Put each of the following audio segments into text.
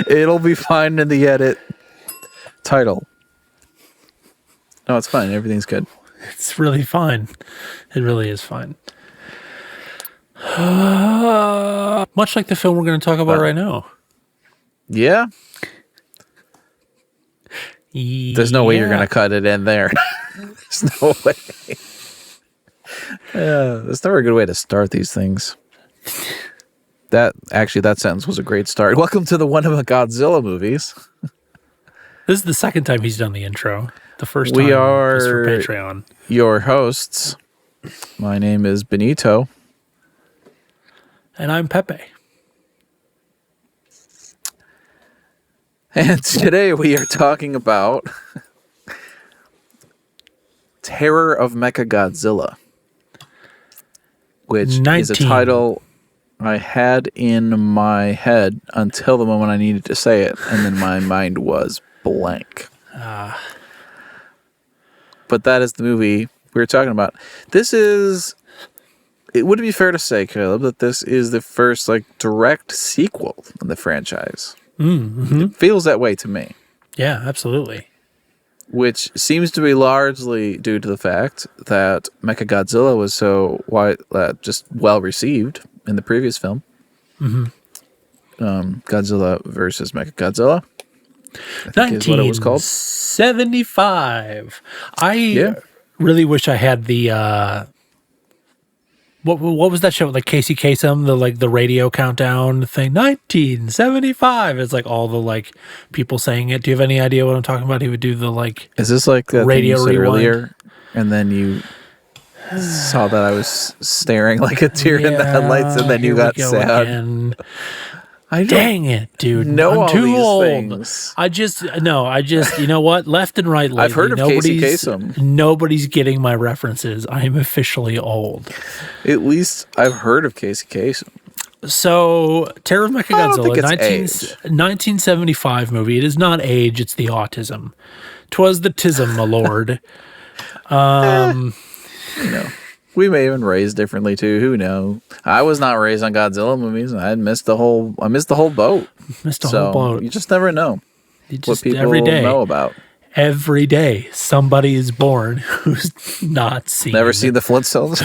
It'll be fine in the edit. Title. No, it's fine. Everything's good. It's really fine. It really is fine. Much like the film we're going to talk about right now. Yeah. There's no way you're going to cut it in there. There's no way. That's never a good way to start these things. That sentence was a great start. Welcome to the One of Godzilla movies. This is the second time he's done the intro. The first time we are was for Patreon. Your hosts. My name is Benito. And I'm Pepe. And today we are talking about Terror of Mechagodzilla, which is a title I had in my head until the moment I needed to say it, and then my mind was blank. But that is the movie we were talking about. It would be fair to say, Caleb, that this is the first direct sequel in the franchise. Mm-hmm. It feels that way to me. Yeah, absolutely. Which seems to be largely due to the fact that Mechagodzilla was so just well received in the previous film. Mm-hmm. Godzilla versus Mechagodzilla. I think is what it was called. 1975. I really wish I had the what was that show? Casey Kasem, the radio countdown thing. 1975. It's all the people saying it. Do you have any idea what I'm talking about? He would do the Is this like that radio thing you said rewind earlier? And then you saw that I was staring like a deer in the headlights, and then you got sad. Again. Dang it, dude! I'm too old. Things. I just you know what? Left and right lately. I've heard of Casey Kasem. Nobody's getting my references. I am officially old. At least I've heard of Casey Kasem. So, Terror of Mechagodzilla, 1975 movie. It is not age; it's the autism. 'Twas the tism, my lord. We may have been raised differently too. Who knows? I was not raised on Godzilla movies. I missed the whole boat. Missed the whole boat. You just never know what people every day, know about. Every day, somebody is born who's not seen. Never seen the Flintstones.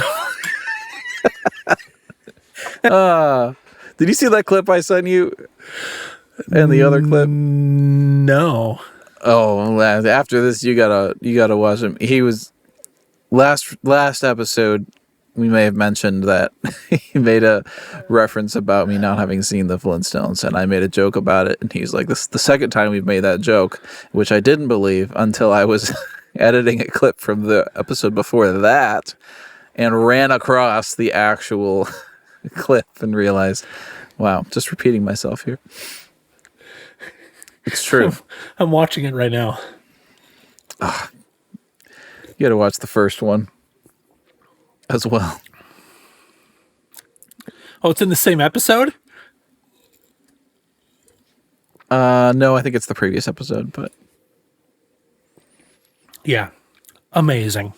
Did you see that clip I sent you? And the other clip? No. Oh, after this, you gotta watch him. He was. Last episode, we may have mentioned that he made a reference about me not having seen the Flintstones, and I made a joke about it, and he's like, "This is the second time we've made that joke," which I didn't believe until I was editing a clip from the episode before that, and ran across the actual clip and realized, wow, just repeating myself here. It's true. I'm watching it right now. You got to watch the first one as well. Oh, it's in the same episode? No, I think it's the previous episode, but yeah, amazing.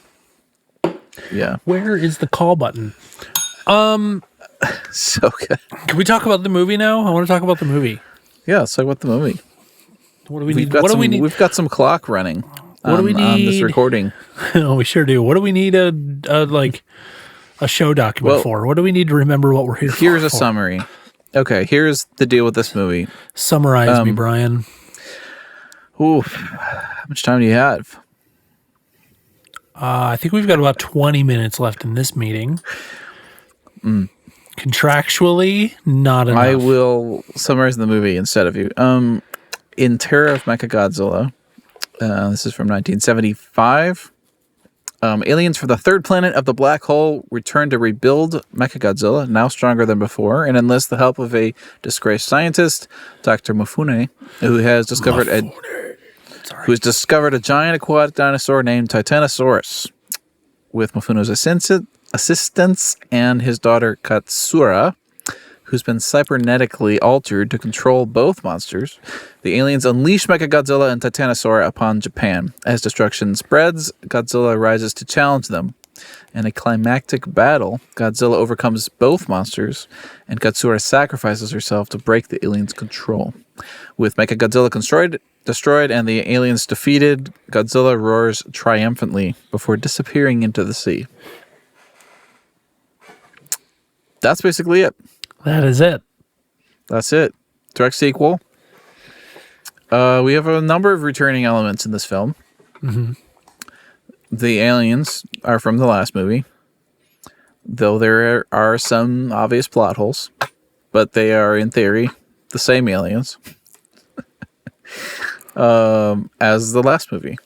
Yeah. Where is the call button? So good. Can we talk about the movie now? I want to talk about the movie. Yeah, let's talk about the movie. What do we need? What do we need? We've got some clock running. What do we need on this recording? Oh, we sure do. What do we need a show document for? What do we need to remember what we're here for? Here's a summary. Okay, here's the deal with this movie. Summarize me, Brian. Ooh, how much time do you have? I think we've got about 20 minutes left in this meeting. Contractually, not enough. I will summarize the movie instead of you. In Terror of Mechagodzilla, this is from 1975. Aliens from the third planet of the black hole return to rebuild Mechagodzilla, now stronger than before, and enlist the help of a disgraced scientist, Dr. Mifune, who has discovered a giant aquatic dinosaur named Titanosaurus. With Mifune's assistance and his daughter Katsura, who's been cybernetically altered to control both monsters, the aliens unleash Mechagodzilla and Titanosaur upon Japan. As destruction spreads, Godzilla rises to challenge them. In a climactic battle, Godzilla overcomes both monsters, and Katsura sacrifices herself to break the aliens' control. With Mechagodzilla destroyed and the aliens defeated, Godzilla roars triumphantly before disappearing into the sea. That's basically it. That is it. That's it. Direct sequel. We have a number of returning elements in this film. Mm-hmm. The aliens are from the last movie, though there are some obvious plot holes, but they are, in theory, the same aliens as the last movie.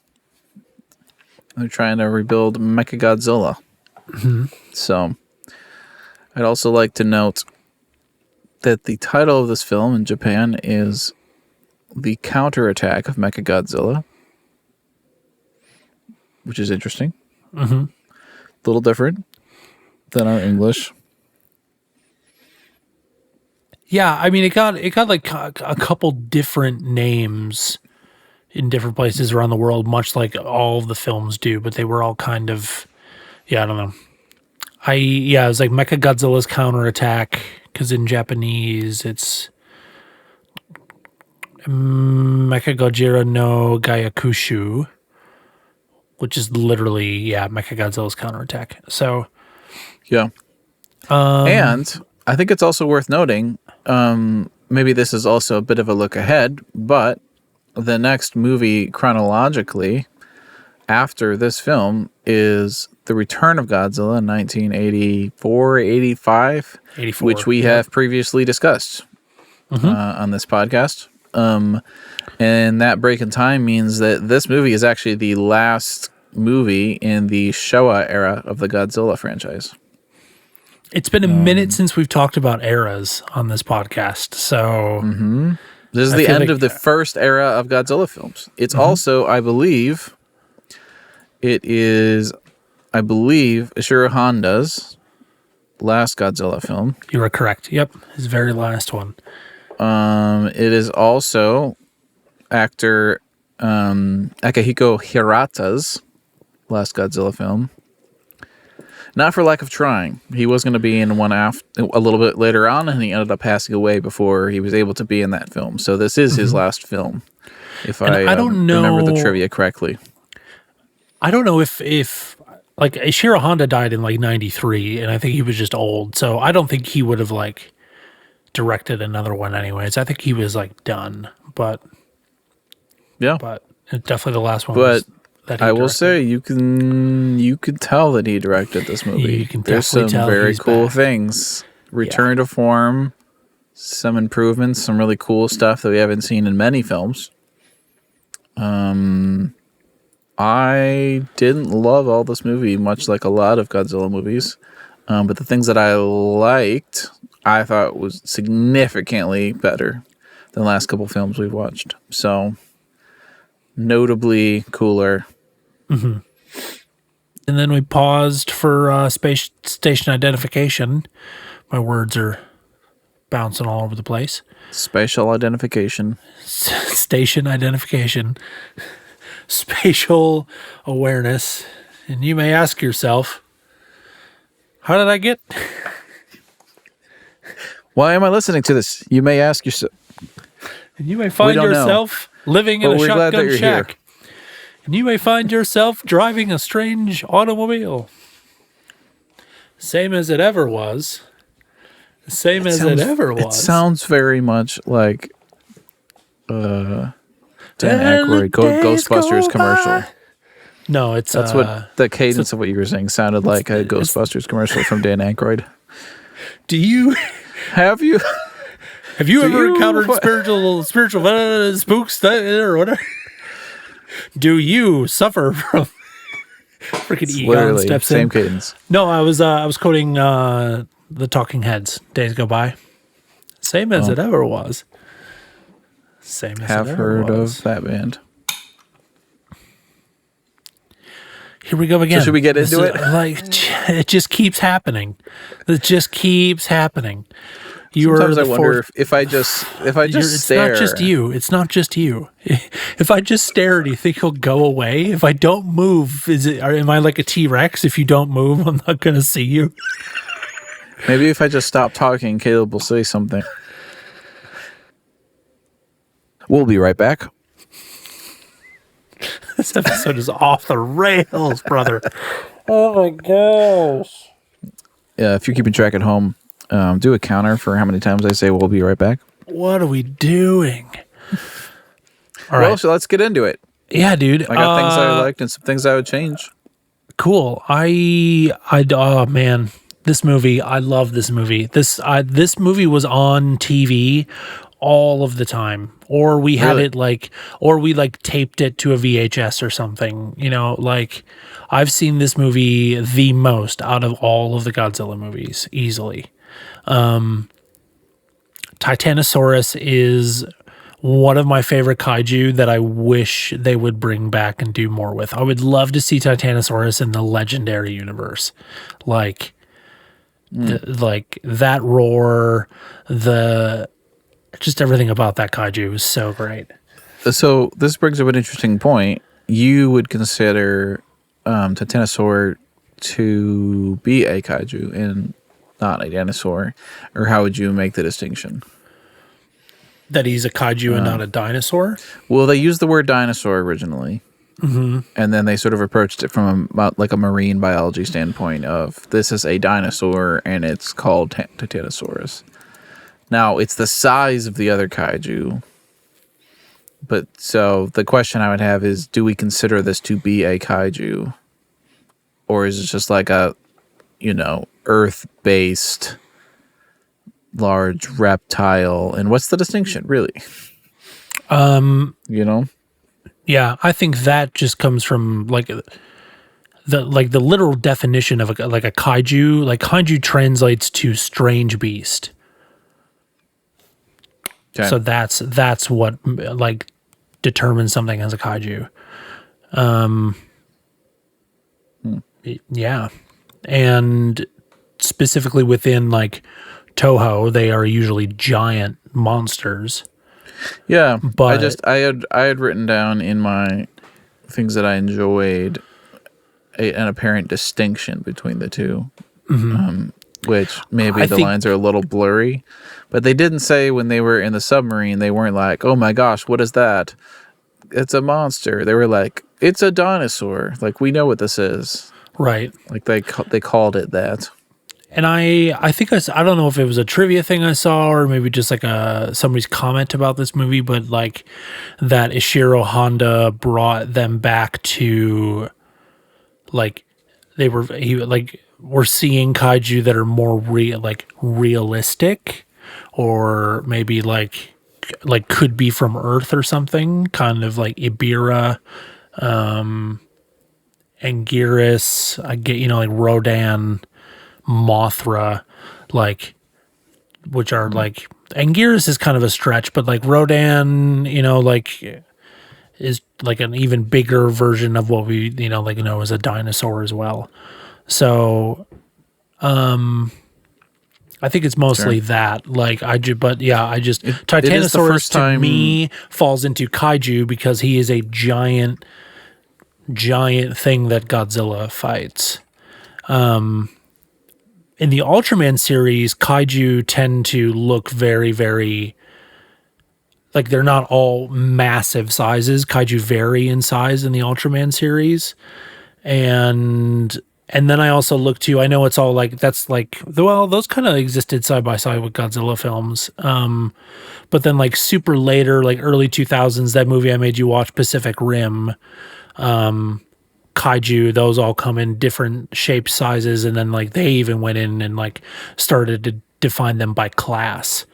They're trying to rebuild Mechagodzilla. Mm-hmm. So, I'd also like to note that the title of this film in Japan is The Counterattack of Mechagodzilla, which is interesting. Mm-hmm. A little different than our English. Yeah, I mean, it got like a couple different names in different places around the world, much like all of the films do, but they were all kind of, I don't know. It was like Mechagodzilla's Counterattack, because in Japanese it's Mechagodzilla no Gyakushu, which is literally, Mechagodzilla's Counterattack. So, yeah. And I think it's also worth noting, maybe this is also a bit of a look ahead, but the next movie chronologically after this film is The Return of Godzilla in 1984, 85, 84, which we have previously discussed on this podcast. And that break in time means that this movie is actually the last movie in the Showa-era of the Godzilla franchise. It's been a minute since we've talked about eras on this podcast, so... Mm-hmm. This is the end of the first era of Godzilla films. It's also, I believe, Ishirō Honda's last Godzilla film. You are correct. Yep, his very last one. It is also actor Akihiko Hirata's last Godzilla film. Not for lack of trying. He was going to be in one a little bit later on, and he ended up passing away before he was able to be in that film. So this is his last film, if I don't remember the trivia correctly. I don't know if like Ishirō Honda died in like 93, and I think he was just old. So I don't think he would have like directed another one anyways. I think he was like done, but definitely the last one. But I will say you could tell that he directed this movie. There's some very cool things. Return to form, some improvements, some really cool stuff that we haven't seen in many films. I didn't love all this movie, much like a lot of Godzilla movies. But the things that I liked, I thought was significantly better than the last couple films we've watched. So, notably cooler. Mm-hmm. And then we paused for space station identification. My words are bouncing all over the place. Spatial identification. Station identification. Spatial awareness. And you may ask yourself, how did I get? Why am I listening to this? You may ask yourself. And you may find yourself living in a shotgun shack. Here. And you may find yourself driving a strange automobile. Same as it ever was. It sounds very much like Dan Aykroyd Ghostbusters commercial. No, that's what the cadence of what you were saying sounded like a Ghostbusters commercial from Dan Aykroyd. Have you ever encountered spiritual spooks or whatever? Do you suffer from freaking Egon steps in? Same cadence. No, I was quoting the Talking Heads, Days Go By. Same as it ever was. Same as Have it ever heard was. of that band. Here we go again. So should we get into it? Like, it just keeps happening. It just keeps happening. Sometimes I wonder if I just stare. It's not just you. If I just stare, do you think he'll go away? If I don't move, am I like a T-Rex? If you don't move, I'm not going to see you. Maybe if I just stop talking, Caleb will say something. We'll be right back. This episode is off the rails, brother. Oh my gosh. If you're keeping track at home, do a counter for how many times I say we'll be right back. What are we doing? All Well, right. so let's get into it. Yeah, dude. I got things I liked and some things I would change. Cool. Oh man, this movie. I love this movie. This movie was on TV all of the time, or we had it or we taped it to a VHS or something. You know, like I've seen this movie the most out of all of the Godzilla movies, easily. Titanosaurus is one of my favorite kaiju that I wish they would bring back and do more with. I would love to see Titanosaurus in the Legendary universe. Like that roar, just everything about that kaiju is so great. So this brings up an interesting point. You would consider Titanosaur to be a kaiju and not a dinosaur, or how would you make the distinction? That he's a kaiju and not a dinosaur? Well, they used the word dinosaur originally, and then they sort of approached it from a marine biology standpoint of this is a dinosaur and it's called Titanosaurus. Now, it's the size of the other kaiju, but so the question I would have is, do we consider this to be a kaiju? Or is it just like a, Earth-based large reptile? And what's the distinction, really? Yeah, I think that just comes from the literal definition of a kaiju. Like kaiju translates to strange beast. Okay. So that's what determines something as a kaiju. Yeah. And specifically within Toho, they are usually giant monsters. Yeah, But I had written down in my things that I enjoyed an apparent distinction between the two, which maybe the lines are a little blurry, but they didn't say when they were in the submarine, they weren't like, oh my gosh, what is that? It's a monster. They were like, it's a dinosaur. Like, we know what this is. right. Like they called it that. And I think I don't know if it was a trivia thing I saw or maybe just somebody's comment about this movie, but that Ishirō Honda brought them back to we're seeing kaiju that are more realistic, or maybe could be from Earth or something, kind of like Ibira, Anguirus, Rodan, Mothra, which are Anguirus is kind of a stretch, but Rodan, is an even bigger version of what we know as a dinosaur as well. So I think it's mostly that Titanosaurus to me falls into kaiju because he is a giant thing that Godzilla fights. In the Ultraman series, kaiju tend to look very, very they're not all massive sizes. Kaiju vary in size in the Ultraman series. And then I also look to, I know it's all those kind of existed side by side with Godzilla films. But then super later, early 2000s, that movie I made you watch, Pacific Rim, kaiju, those all come in different shapes, sizes, and then they even went in and started to define them by class.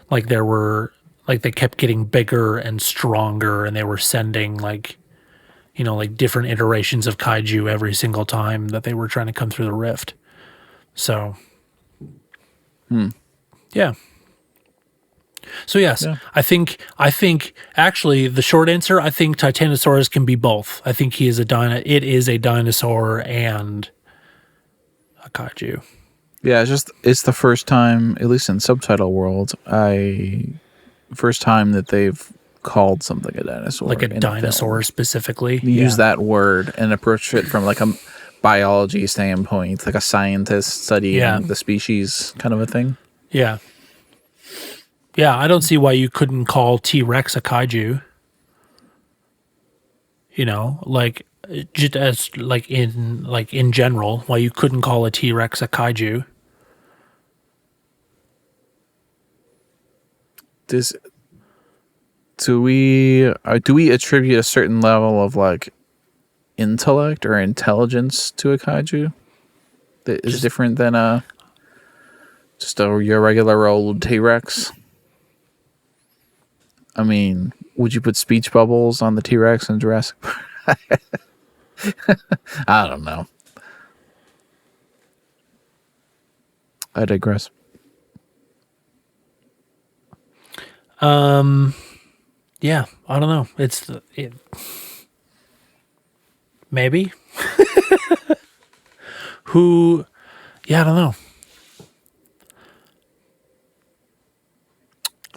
There were they kept getting bigger and stronger, and they were sending different iterations of kaiju every single time that they were trying to come through the rift. So yeah. So yes, yeah. I think actually the short answer, I think Titanosaurus can be both. I think it is a dinosaur and a kaiju. Yeah, it's the first time, at least in subtitle world, first time that they've called something a dinosaur. Like a dinosaur specifically. Use that word and approach it from a biology standpoint, like a scientist studying the species kind of a thing. Yeah. Yeah, I don't see why you couldn't call T-Rex a kaiju. You know, like just as in general, why you couldn't call a T-Rex a kaiju. Do we attribute a certain level of like intellect or intelligence to a kaiju that is different than your regular old T-Rex? I mean, would you put speech bubbles on the T-Rex in Jurassic Park? I don't know. I digress. Yeah, I don't know. Maybe. Who? Yeah, I don't know.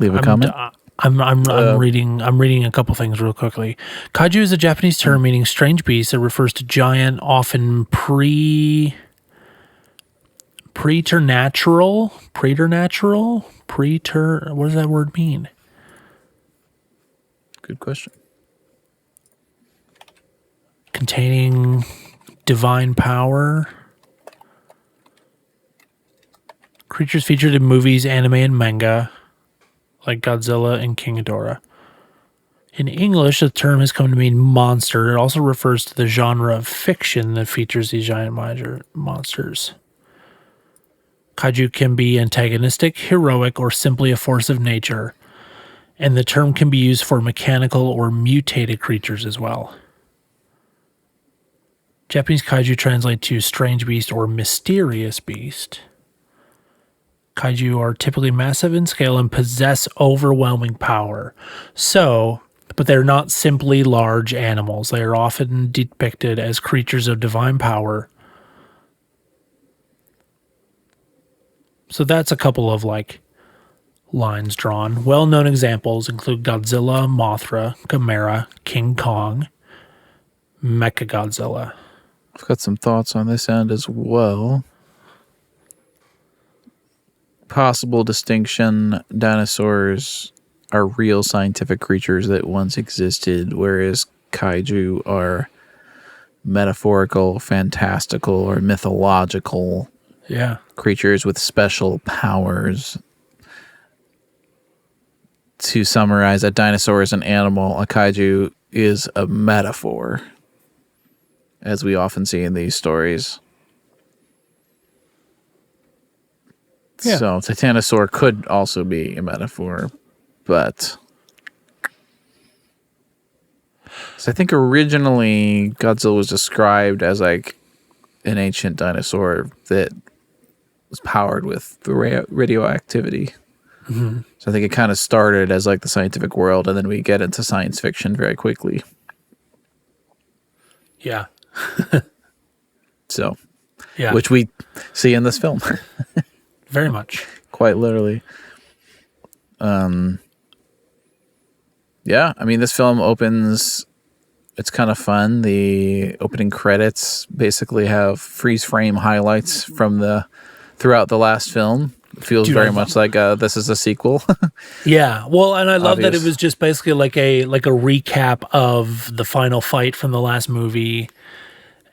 Leave a comment. I'm reading a couple things real quickly. Kaiju is a Japanese term meaning strange beast. It refers to giant, often preternatural. What does that word mean? Good question. Containing divine power. Creatures featured in movies, anime, and manga, like Godzilla and King Ghidorah. In English, the term has come to mean monster. It also refers to the genre of fiction that features these giant monsters. Kaiju can be antagonistic, heroic, or simply a force of nature. And the term can be used for mechanical or mutated creatures as well. Japanese kaiju translate to strange beast or mysterious beast. Kaiju are typically massive in scale and possess overwhelming power. But they're not simply large animals. They are often depicted as creatures of divine power. So that's a couple of lines drawn. Well-known examples include Godzilla, Mothra, Gamera, King Kong, Mechagodzilla. I've got some thoughts on this end as well. Possible distinction: dinosaurs are real scientific creatures that once existed, whereas kaiju are metaphorical, fantastical, or mythological creatures with special powers. To summarize, a dinosaur is an animal, a kaiju is a metaphor, as we often see in these stories. Yeah. So Titanosaur could also be a metaphor, but so I think originally Godzilla was described as like an ancient dinosaur that was powered with radioactivity. Mm-hmm. So I think it kind of started as like the scientific world, and then we get into science fiction very quickly. Yeah. So, yeah, which we see in this film. Very much. Quite literally. Yeah, I mean, this film opens, it's kind of fun. The opening credits basically have freeze frame highlights from throughout the last film. It feels very much like this is a sequel. Yeah, well, and I love that it was just basically like a recap of the final fight from the last movie.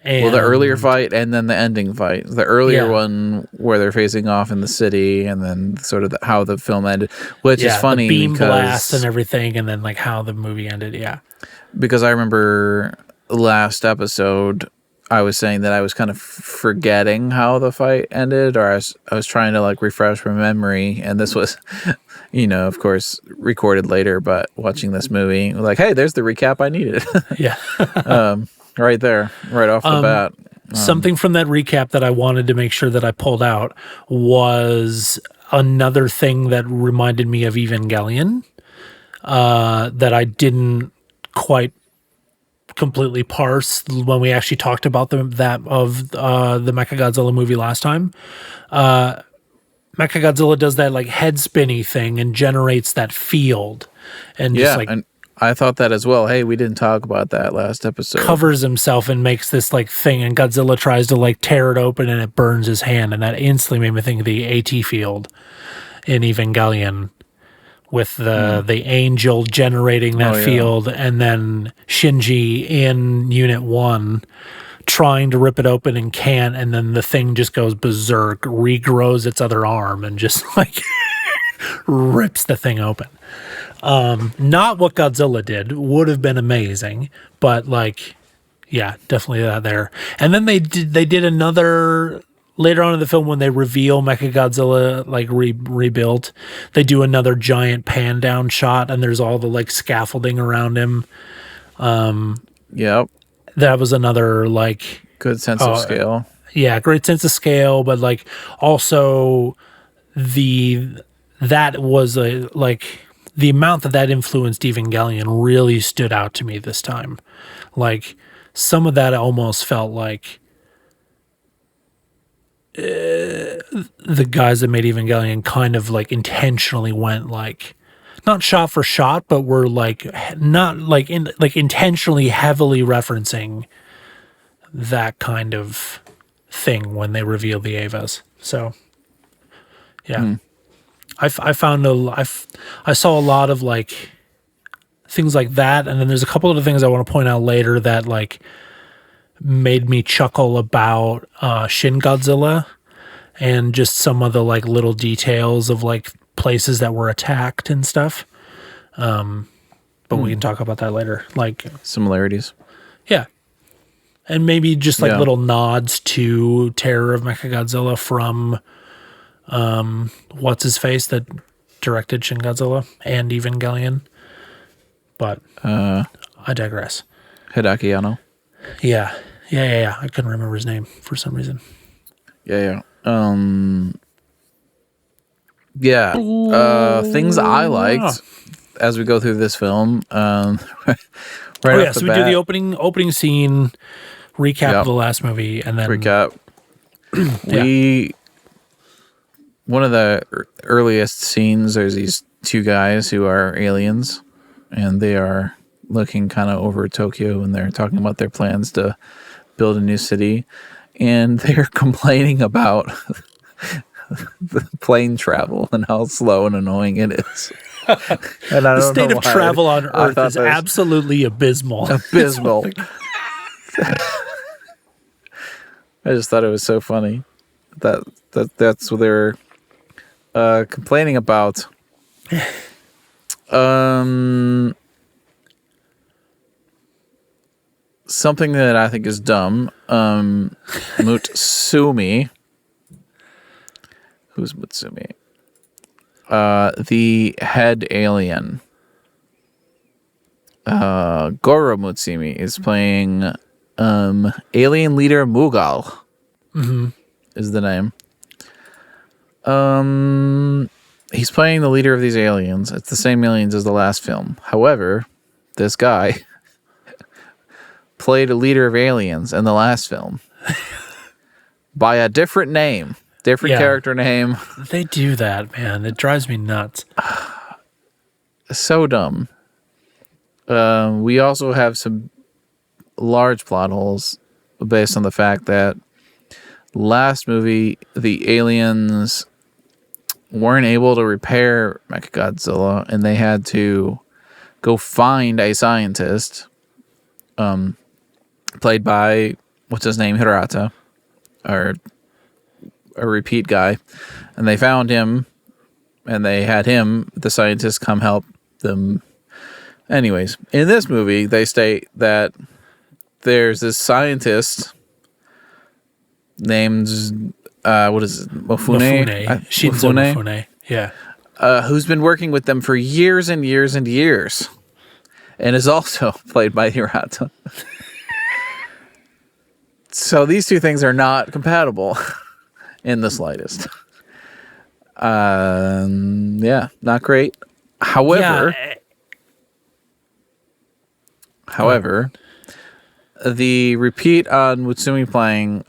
And the earlier fight and then the ending fight. The earlier one where they're facing off in the city, and then sort of how the film ended, which is funny. The beam blast and everything, and then like how the movie ended. Yeah, because I remember last episode I was saying that I was kind of forgetting how the fight ended, or I was trying to like refresh my memory, and this was, of course, recorded later. But watching this movie, like, hey, there's the recap I needed. Yeah. Right there, right off the bat. Something from that recap that I wanted to make sure that I pulled out was another thing that reminded me of Evangelion that I didn't quite completely parse when we actually talked about the Mechagodzilla movie last time. Mechagodzilla does that like head spinny thing and generates that field, and and I thought that as well. Hey, we didn't talk about that last episode. Covers himself and makes this like thing, and Godzilla tries to like tear it open, and it burns his hand, and that instantly made me think of the AT field in Evangelion, with the angel generating that field, and then Shinji in Unit 1 trying to rip it open and can't, and then the thing just goes berserk, regrows its other arm, and just like rips the thing open. Not what Godzilla did. Would have been amazing, but like, yeah, definitely that there. And then they did another later on in the film when they reveal Mechagodzilla like rebuilt. They do another giant pan down shot, and there's all the like scaffolding around him. Yep. That was another like good sense of scale. Yeah, great sense of scale, but like also that was like the amount that influenced Evangelion really stood out to me this time. Like some of that almost felt like the guys that made Evangelion kind of like intentionally went like not shot for shot, but were like not like intentionally heavily referencing that kind of thing when they revealed the Avas. So yeah. I found I saw a lot of like things like that, and then there's a couple of things I want to point out later that like made me chuckle about Shin Godzilla and just some of the like little details of like places that were attacked and stuff. But we can talk about that later. Like similarities. Yeah. And maybe just like little nods to Terror of Mechagodzilla from what's his face that directed Shin Godzilla and Evangelion. But I digress. Hideaki Anno. Yeah. I couldn't remember his name for some reason. Yeah. Things I liked as we go through this film. So we do the opening scene, recap of the last movie, and then recap. One of the earliest scenes, there's these two guys who are aliens, and they are looking kind of over Tokyo, and they're talking about their plans to build a new city, and they're complaining about the plane travel and how slow and annoying it is. And the state of travel on Earth is absolutely abysmal. Abysmal. I just thought it was so funny that's what they're complaining about. Something that I think is dumb. Mutsumi. Who's Mutsumi? The head alien. Goro Mutsumi is playing alien leader Mughal. Is the name. He's playing the leader of these aliens. It's the same aliens as the last film. However, this guy played a leader of aliens in the last film by a different name, character name. They do that, man. It drives me nuts. So dumb. We also have some large plot holes based on the fact that last movie, the aliens weren't able to repair Mechagodzilla, and they had to go find a scientist, played by, what's his name, Hirata, or a repeat guy, and they found him, and they had him, the scientist, come help them. Anyways, in this movie, they state that there's this scientist named what is it? Mifune? Shinzo Mifune. Yeah. Who's been working with them for years and years and years, and is also played by Hirata. So these two things are not compatible in the slightest. Not great. However, the repeat on Mutsumi playing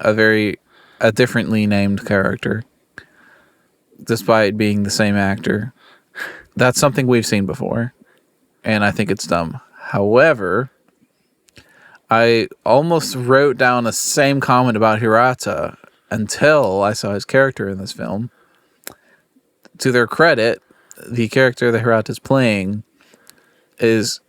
a differently named character, despite being the same actor, that's something we've seen before, and I think it's dumb. However, I almost wrote down the same comment about Hirata until I saw his character in this film. To their credit, the character that Hirata's playing is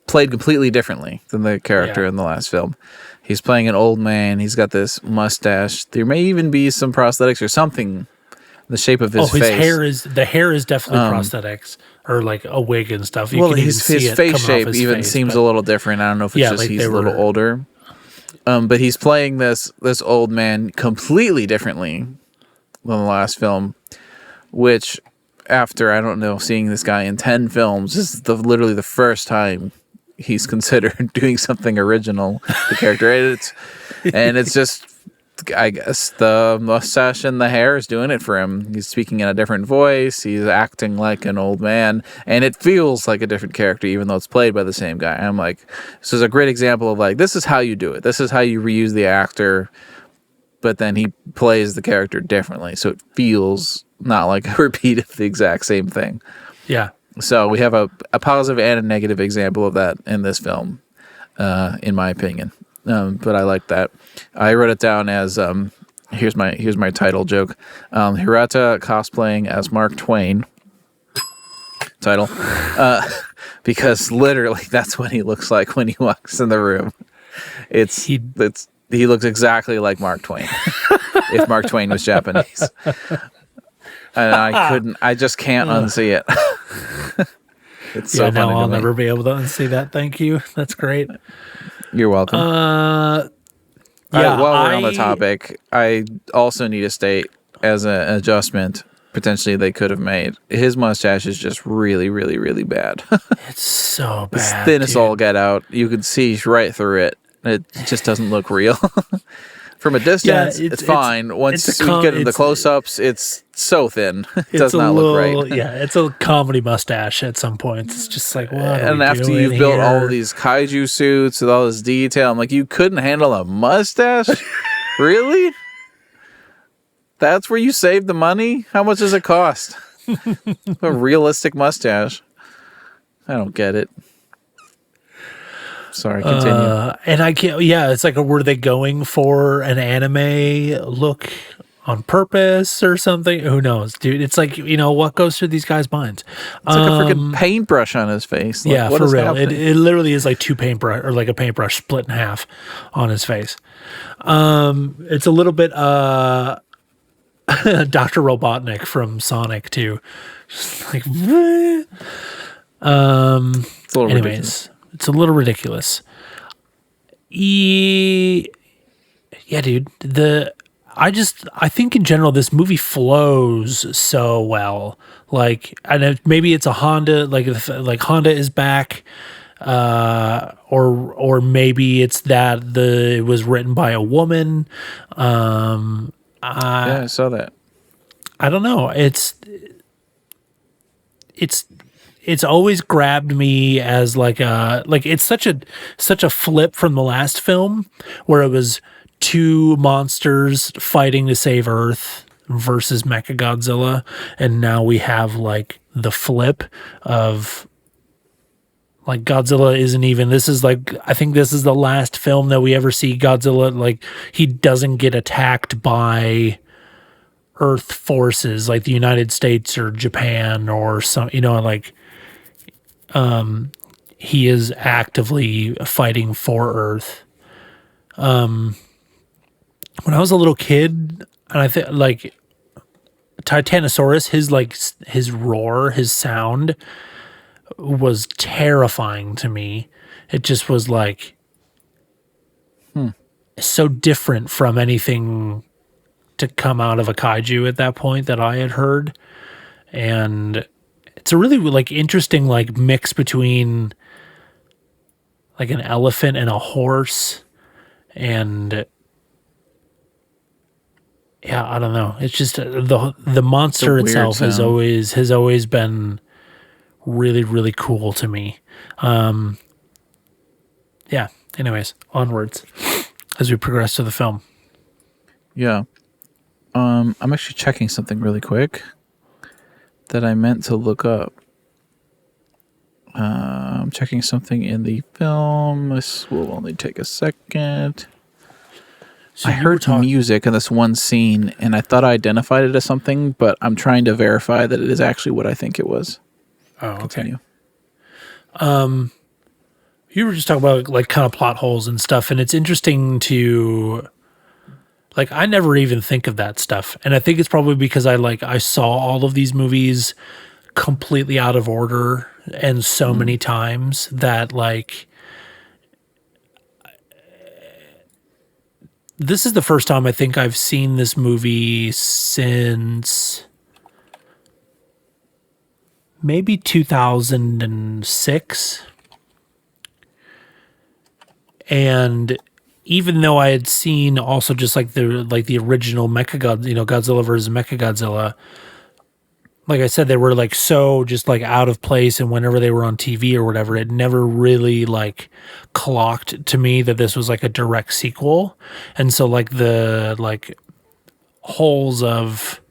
played completely differently than the character in the last film. He's playing an old man. He's got this mustache. There may even be some prosthetics or something. The shape of his face. The hair is definitely prosthetics or like a wig and stuff. You can his face shape even seems a little different. I don't know if it's just like he's a little older. But he's playing this old man completely differently than the last film, which after, I don't know, seeing this guy in 10 films, this is literally the first time he's considered doing something original, the character. And it's just, I guess the mustache and the hair is doing it for him. He's speaking in a different voice. He's acting like an old man, and it feels like a different character, even though it's played by the same guy. I'm like, this is a great example of like, this is how you do it. This is how you reuse the actor, but then he plays the character differently, so it feels not like a repeat of the exact same thing. Yeah. So we have a positive and a negative example of that in this film, in my opinion. But I like that. I wrote it down as here's my title joke. Hirata cosplaying as Mark Twain. Title. Because literally that's what he looks like when he walks in the room. He looks exactly like Mark Twain. If Mark Twain was Japanese. And I just can't unsee it. It's so funny. I'll never be able to unsee that. Thank you. That's great. You're welcome. While we're on the topic, I also need to state as an adjustment, potentially they could have made, his mustache is just really, really, really bad. It's so bad. It's thin as all get out. You can see right through it. It just doesn't look real. From a distance, it's fine. Once we get into the close-ups, it's so thin. It does not look right. Yeah, it's a comedy mustache at some points. It's just like, what are And we after doing you've here? built all of these kaiju suits with all this detail, I'm like, you couldn't handle a mustache? Really? That's where you save the money? How much does it cost? A realistic mustache. I don't get it. Sorry, continue. And I can't. Yeah, it's like, were they going for an anime look on purpose or something? Who knows, dude? It's like, what goes through these guys' minds? It's like a freaking paintbrush on his face. Like, yeah, for real. It literally is like two paintbrush, or like a paintbrush split in half on his face. It's a little bit Dr. Robotnik from Sonic too. Just like, it's a little ridiculous. It's a little ridiculous. Yeah, dude. I think in general this movie flows so well. Like, and maybe it's a Honda. Like Honda is back, or maybe it's that it was written by a woman. Yeah, I saw that. I don't know. It's always grabbed me as it's such a flip from the last film where it was two monsters fighting to save Earth versus Mechagodzilla, and now we have like the flip of like Godzilla isn't even, this is like, I think this is the last film that we ever see Godzilla, like he doesn't get attacked by Earth forces like the United States or Japan or some, he is actively fighting for Earth. When I was a little kid, and I think like Titanosaurus, his roar, his sound was terrifying to me. It just was like so different from anything to come out of a kaiju at that point that I had heard. And it's a really like interesting like mix between like an elephant and a horse, and yeah, I don't know. It's just the monster itself has always been really, really cool to me. Yeah. Anyways, onwards as we progress to the film. Yeah. I'm actually checking something really quick that I meant to look up. I'm checking something in the film. This will only take a second. So I heard music in this one scene, and I thought I identified it as something, but I'm trying to verify that it is actually what I think it was. Oh, okay. Continue. You were just talking about like kind of plot holes and stuff, and it's interesting to like I never even think of that stuff, and I think it's probably because I saw all of these movies completely out of order and so many times that like this is the first time I think I've seen this movie since maybe 2006. And even though I had seen also just like the original Godzilla versus Mechagodzilla, like I said, they were like so just like out of place, and whenever they were on TV or whatever, it never really like clocked to me that this was like a direct sequel. And so like the like holes of,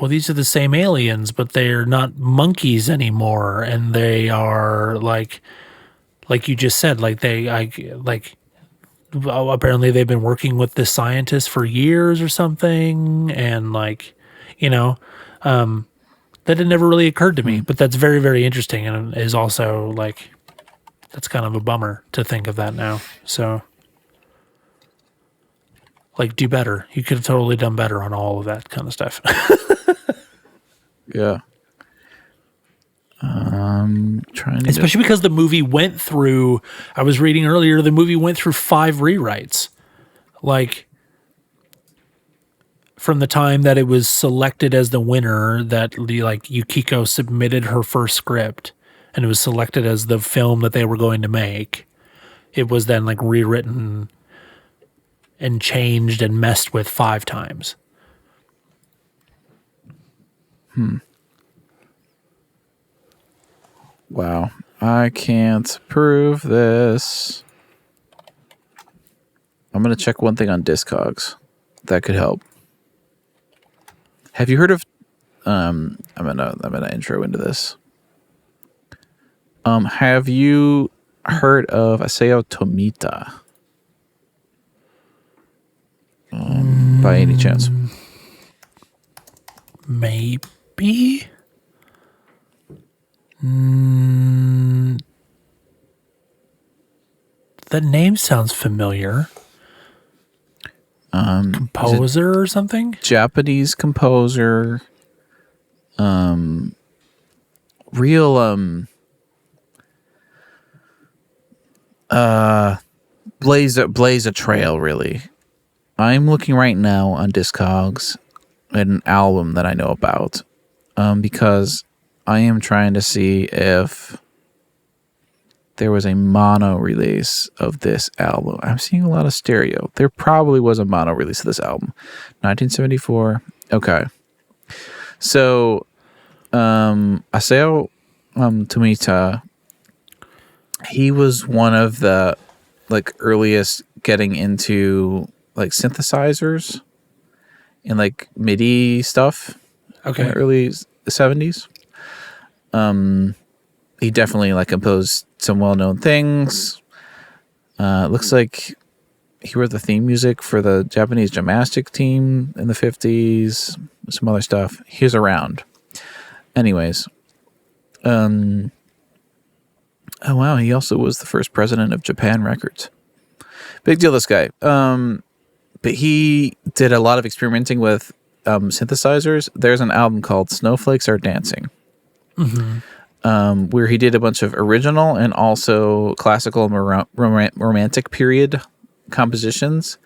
well, these are the same aliens, but they're not monkeys anymore, and they are like you just said, apparently they've been working with this scientist for years or something, and like, that had never really occurred to me. But that's very, very interesting, and is also like, that's kind of a bummer to think of that now. So, like, do better. You could have totally done better on all of that kind of stuff. Yeah. Especially because the movie went through, I was reading earlier, the movie went through 5 rewrites. Like, from the time that it was selected as the winner, that Yukiko submitted her first script, and it was selected as the film that they were going to make. It was then like rewritten and changed and messed with 5 times. Wow. I can't prove this. I'm going to check one thing on Discogs. That could help. Have you heard of I'm gonna intro into this. Have you heard of Isao Tomita? By any chance? Maybe. That name sounds familiar. Composer or something? Japanese composer. Real blaze a trail, really. I'm looking right now on Discogs at an album that I know about, because I am trying to see if there was a mono release of this album. I'm seeing a lot of stereo. There probably was a mono release of this album. 1974. Okay. So, Isao Tomita, he was one of the like earliest getting into like synthesizers and like MIDI stuff. Okay. In the early 70s. He definitely like composed some well-known things. Looks like he wrote the theme music for the Japanese gymnastic team in the 50s. Some other stuff. He was around. Anyways. Oh wow, he also was the first president of Japan Records. Big deal, this guy. But he did a lot of experimenting with synthesizers. There's an album called Snowflakes Are Dancing. Where he did a bunch of original and also classical and romantic period compositions,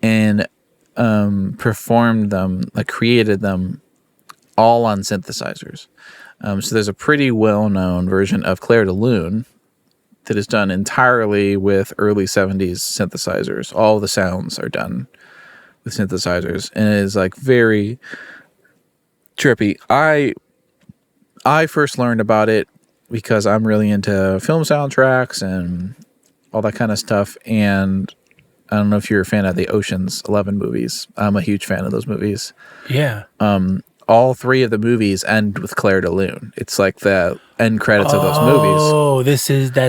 and performed them, like created them all on synthesizers. So there's a pretty well-known version of Clair de Lune that is done entirely with early 70s synthesizers. All the sounds are done with synthesizers, and it is like very trippy. I first learned about it because I'm really into film soundtracks and all that kind of stuff. And I don't know if you're a fan of the Ocean's 11 movies. I'm a huge fan of those movies. Yeah. all three of the movies end with Claire de Lune. It's like the end credits of those movies. Oh, that's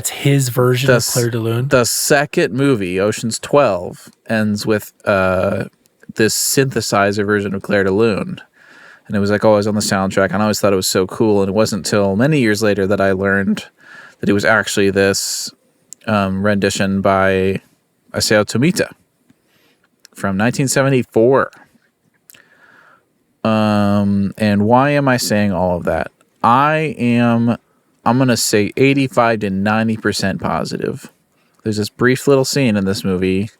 his version of Claire de Lune. The second movie, Ocean's 12, ends with this synthesizer version of Claire de Lune. And it was like always on the soundtrack, and I always thought it was so cool. And it wasn't until many years later that I learned that it was actually this rendition by Isao Tomita from 1974. And why am I saying all of that? I'm going to say 85 to 90% positive. There's this brief little scene in this movie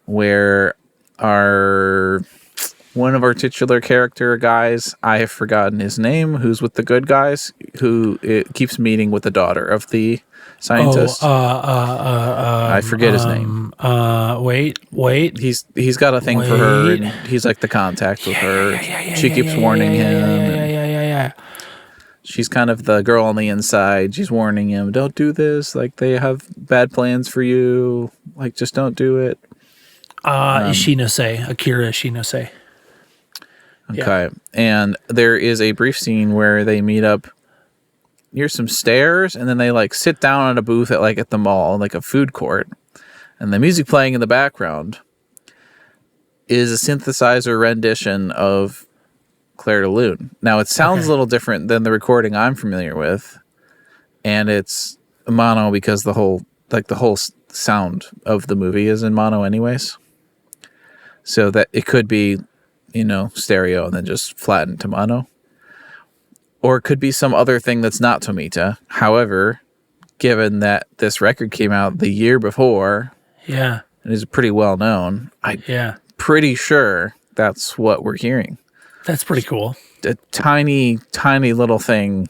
where one of our titular character guys, I have forgotten his name, who's with the good guys, who keeps meeting with the daughter of the scientist. I forget his name. Wait. He's got a thing for her, and he's like the contact with her. She keeps warning him. Yeah. She's kind of the girl on the inside. She's warning him, don't do this. Like, they have bad plans for you. Like, just don't do it. Akira Ishinose. Okay. Yeah. And there is a brief scene where they meet up near some stairs, and then they like sit down at a booth at the mall, like a food court. And the music playing in the background is a synthesizer rendition of Claire de Lune. Now, it sounds a little different than the recording I'm familiar with, and it's mono because the whole sound of the movie is in mono anyways. So that it could be, stereo and then just flattened to mono. Or it could be some other thing that's not Tomita. However, given that this record came out the year before, and is pretty well known, I'm pretty sure that's what we're hearing. That's pretty cool. A tiny, tiny little thing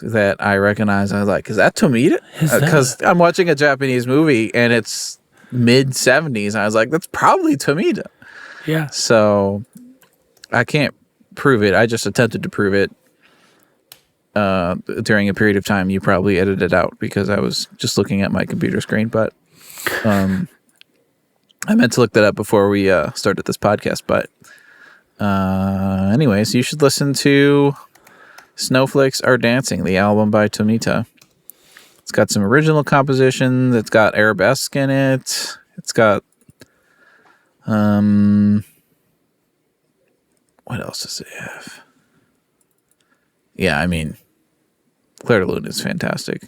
that I recognize. I was like, is that Tomita? Because I'm watching a Japanese movie and it's mid-70s. I was like, that's probably Tomita. Yeah. So I can't prove it. I just attempted to prove it during a period of time. You probably edited it out because I was just looking at my computer screen. But I meant to look that up before we started this podcast. But anyways, you should listen to Snowflakes Are Dancing, the album by Tomita. It's got some original compositions. It's got arabesque in it. It's got what else does it have? Yeah, I mean, Claire de Lune is fantastic.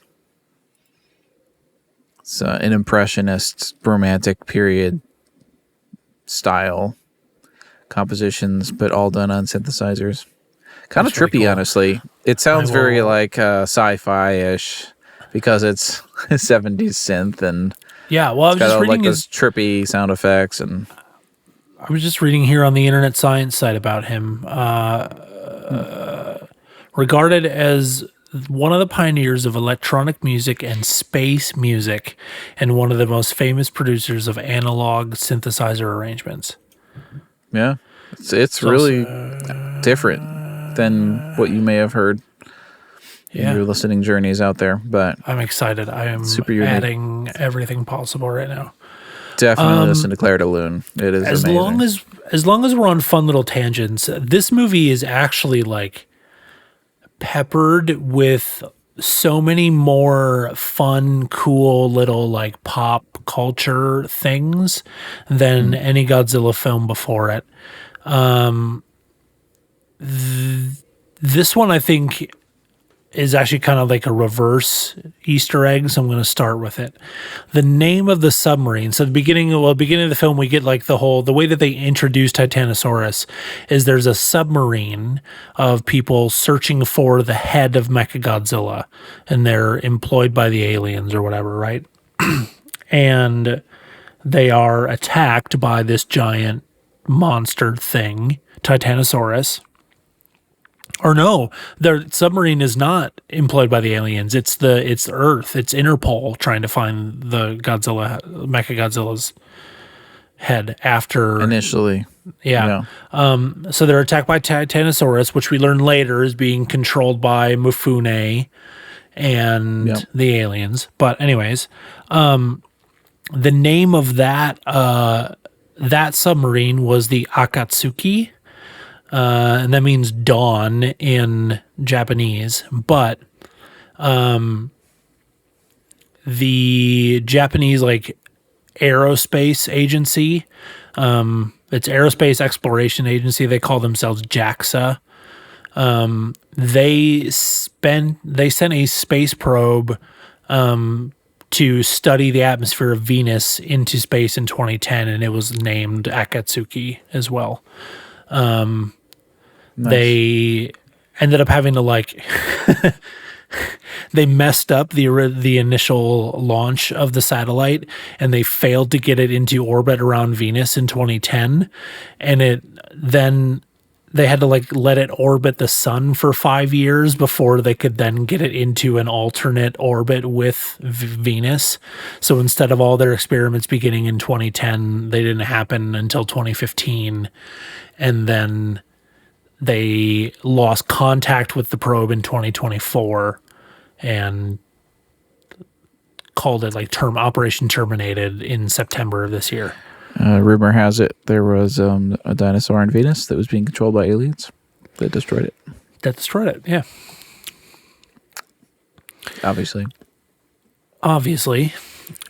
It's an impressionist, romantic period style compositions, but all done on synthesizers. Kind of trippy, really cool. Honestly. It sounds very like sci-fi-ish because it's 70s synth and I was just reading those trippy sound effects. And I was just reading here on the Internet Science site about him. Regarded as one of the pioneers of electronic music and space music, and one of the most famous producers of analog synthesizer arrangements. Yeah, it's really different than what you may have heard in your listening journeys out there. But I'm excited. I am adding everything possible right now. Definitely listen to Claire de Lune. It is amazing. As long as we're on fun little tangents, this movie is actually like peppered with so many more fun, cool little like pop culture things than any Godzilla film before it. This one, I think, is actually kind of like a reverse Easter egg, so I'm going to start with it. The name of the submarine. So the beginning of the film, we get like the way that they introduce Titanosaurus is there's a submarine of people searching for the head of Mechagodzilla, and they're employed by the aliens or whatever, right? And they are attacked by this giant monster thing, Titanosaurus. Or no, their submarine is not employed by the aliens. It's Earth. It's Interpol trying to find the Mechagodzilla's head after initially. Yeah. So they're attacked by Titanosaurus, which we learn later is being controlled by Mifune and the aliens. But anyways, the name of that submarine was the Akatsuki. and that means dawn in Japanese. But the Japanese like aerospace agency, it's Aerospace Exploration Agency. They call themselves JAXA. They sent a space probe to study the atmosphere of Venus into space in 2010, and it was named Akatsuki as well. Nice. They ended up having to like they messed up the initial launch of the satellite, and they failed to get it into orbit around Venus in 2010, and then they had to like let it orbit the sun for 5 years before they could then get it into an alternate orbit with Venus. So instead of all their experiments beginning in 2010, they didn't happen until 2015. And then they lost contact with the probe in 2024 and called it like Operation Terminated in September of this year. Rumor has it there was a dinosaur on Venus that was being controlled by aliens that destroyed it. Yeah. Obviously.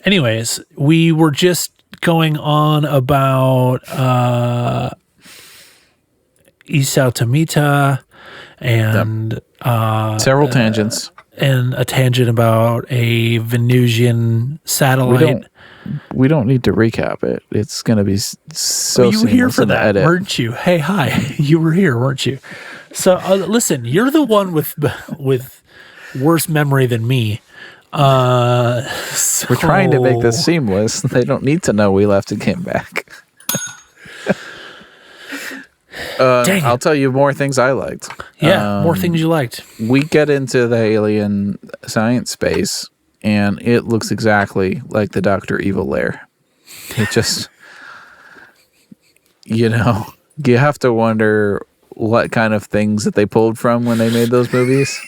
Anyways, we were just going on about Isao Tomita and several tangents. And a tangent about a Venusian satellite. We don't need to recap it. It's going to be so you were here for that, edit. Weren't you? Hey, hi. You were here, weren't you? So, listen, you're the one with worse memory than me. We're trying to make this seamless. They don't need to know we left and came back. I'll tell you more things I liked. Yeah, more things you liked. We get into the alien science space, and it looks exactly like the Dr. Evil lair. It just, you have to wonder what kind of things that they pulled from when they made those movies.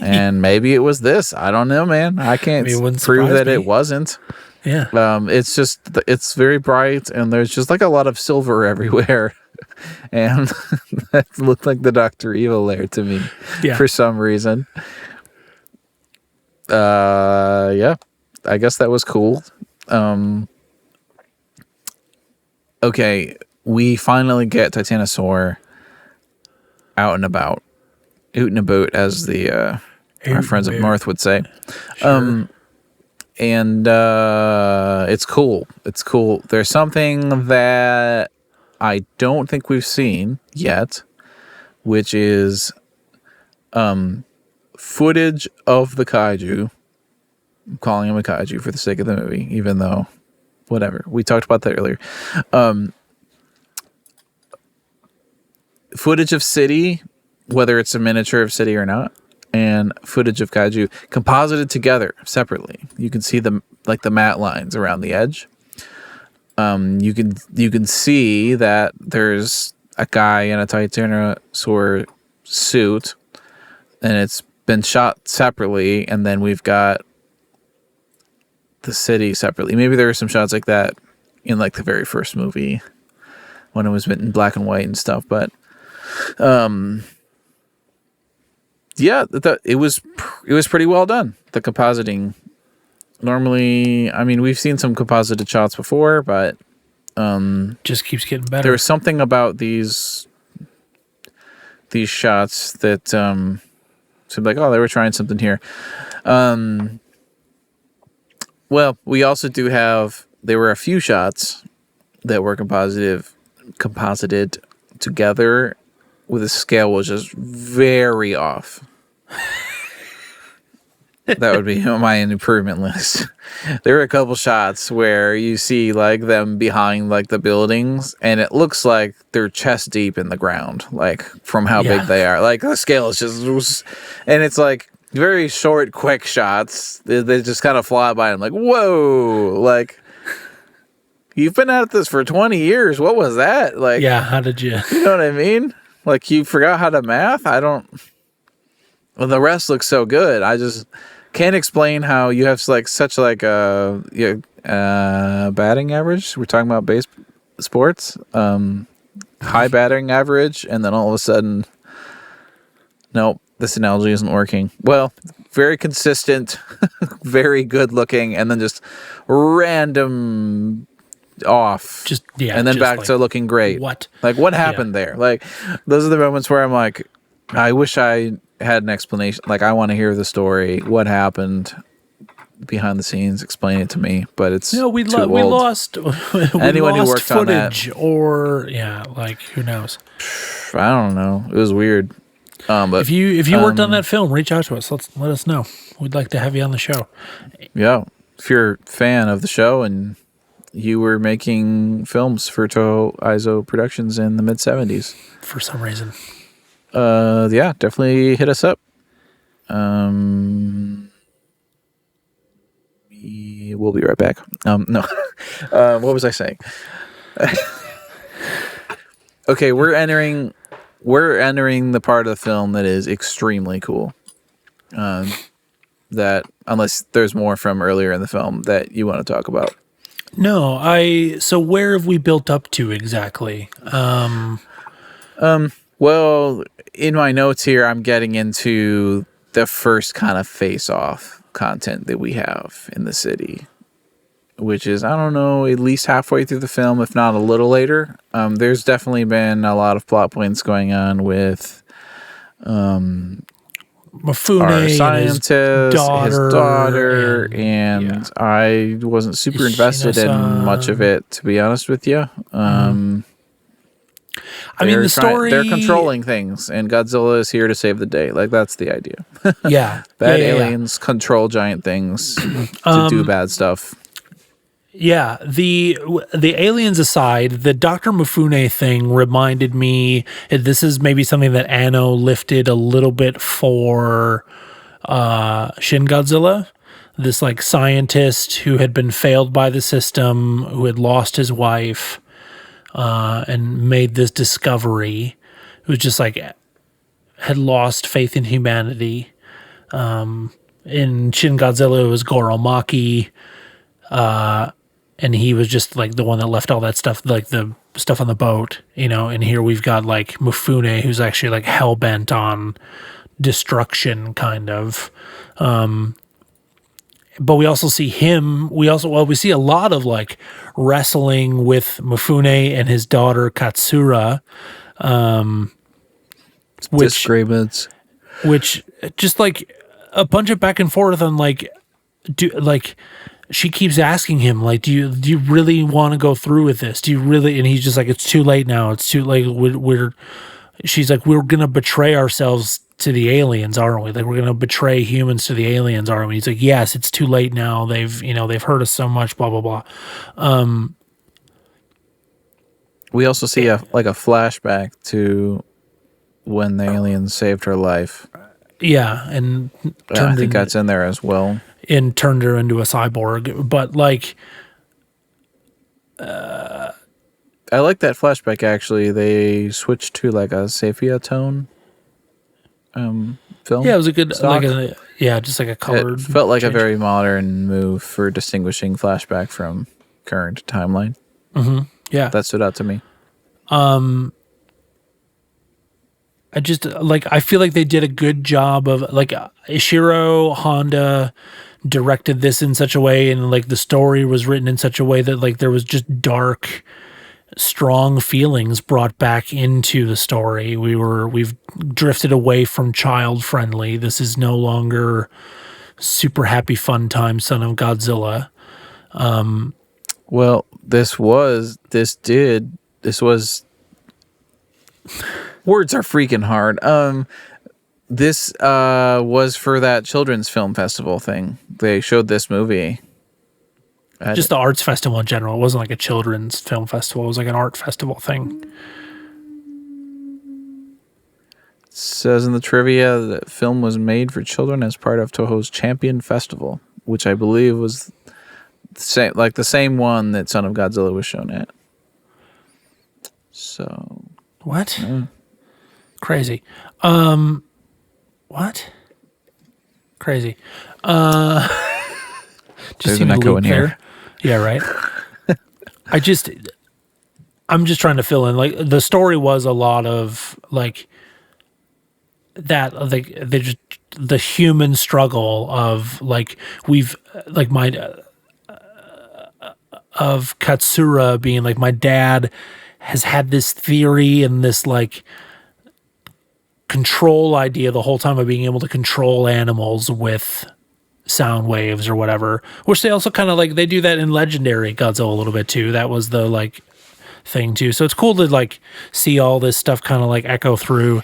And maybe it was this. I don't know, man. I can't prove that it wasn't. Yeah. It's very bright, and there's just like a lot of silver everywhere. And that looked like the Dr. Evil lair to me for some reason. Yeah, I guess that was cool. Okay, we finally get Titanosaur out and about, oot and about, as our friends up north would say. Sure. And it's cool. It's cool. There's something that I don't think we've seen yet, which is footage of the kaiju. I'm calling him a kaiju for the sake of the movie, even though, whatever. We talked about that earlier. Footage of city, whether it's a miniature of city or not, and footage of kaiju composited together separately. You can see the matte lines around the edge. You can see that there's a guy in a Titanosaur suit, and it's been shot separately, and then we've got the city separately. Maybe there were some shots like that in like the very first movie when it was in black and white and stuff, but yeah, it was pretty well done, the compositing. Normally, I mean, we've seen some composited shots before, but just keeps getting better. There was something about these shots that seemed like, oh, they were trying something here. Well, we also do have, there were a few shots that were composited together with a scale was just very off. That would be my improvement list. There were a couple shots where you see like them behind like the buildings, and it looks like they're chest deep in the ground, like from how big they are. Like the scale is just, and it's like very short, quick shots. They just kind of fly by. I'm like, whoa, like you've been at this for 20 years. What was that? Like, yeah, how did you? You know what I mean? Like you forgot how to math? Well, the rest looks so good. I just can't explain how you have like such like a batting average. We're talking about sports. high batting average, and then all of a sudden, nope, this analogy isn't working. Well, very consistent, very good looking, and then just random off. And then back to looking great. What? Like, what happened there? Like, those are the moments where I'm like, I wish I had an explanation. Like, I want to hear the story. What happened behind the scenes? Explain it to me. But it's we lost anyone who worked footage on that, or like, who knows? I don't know. It was weird. But if you worked on that film, reach out to us. Let us know. We'd like to have you on the show. Yeah, if you're a fan of the show and you were making films for Toho Aizo Productions in the mid 70s for some reason, yeah, definitely hit us up. We'll be right back. No, what was I saying? Okay, we're entering the part of the film that is extremely cool. That, unless there's more from earlier in the film that you want to talk about. No, so where have we built up to exactly? Well, in my notes here, I'm getting into the first kind of face-off content that we have in the city, which is, I don't know, at least halfway through the film, if not a little later. There's definitely been a lot of plot points going on with Mifune, our scientist, his daughter, and yeah. I wasn't super invested in much of it, to be honest with you. I mean, the story... They're controlling things, and Godzilla is here to save the day. Like, that's the idea. Yeah. Bad aliens control giant things to do bad stuff. Yeah, the aliens aside, the Dr. Mifune thing reminded me, this is maybe something that Anno lifted a little bit for Shin Godzilla. This like scientist who had been failed by the system, who had lost his wife, and made this discovery. It was just like had lost faith in humanity. In Shin Godzilla, it was Goro Maki. And he was just like the one that left all that stuff, like the stuff on the boat, and here we've got like Mifune, who's actually like hell-bent on destruction, kind of. But we also see him, we see a lot of like wrestling with Mifune and his daughter Katsura. Disagreements. Which just like a bunch of back and forth on like, she keeps asking him, like, do you really want to go through with this? Do you really? And he's just like, it's too late now. It's too late. She's like, we're going to betray ourselves to the aliens, aren't we? Like, we're going to betray humans to the aliens, aren't we? He's like, yes, it's too late now. They've hurt us so much, blah, blah, blah. We also see a flashback to when the aliens saved her life. Yeah. And I think that's in there as well. And turned her into a cyborg. But like, I like that flashback. Actually, they switched to like a sepia tone film. Yeah, it was a good stock. just like a colored. It felt like change. a very modern move for distinguishing flashback from current timeline. Mm-hmm. Yeah, that stood out to me. I just I feel like they did a good job of like Ishirō Honda directed this in such a way, and like the story was written in such a way that like there was just dark, strong feelings brought back into the story. We've drifted away from child friendly. This is no longer super happy fun time Son of Godzilla. Well, this was words are freaking hard. This was for that children's film festival thing. They showed this movie. Just the arts festival in general. It wasn't like a children's film festival. It was like an art festival thing. It says in the trivia that the film was made for children as part of Toho's Champion Festival, which I believe was the same one that Son of Godzilla was shown at. So... What? Crazy. What? Crazy. There's an echo in here. Yeah, right. I just I'm just trying to fill in. Like the story was a lot of like that, like the human struggle of like we've like my of Katsura being like my dad has had this theory and this like control idea the whole time of being able to control animals with sound waves or whatever, which they also kind of like they do that in Legendary Godzilla a little bit too. That was the like thing too. So it's cool to like see all this stuff kind of like echo through.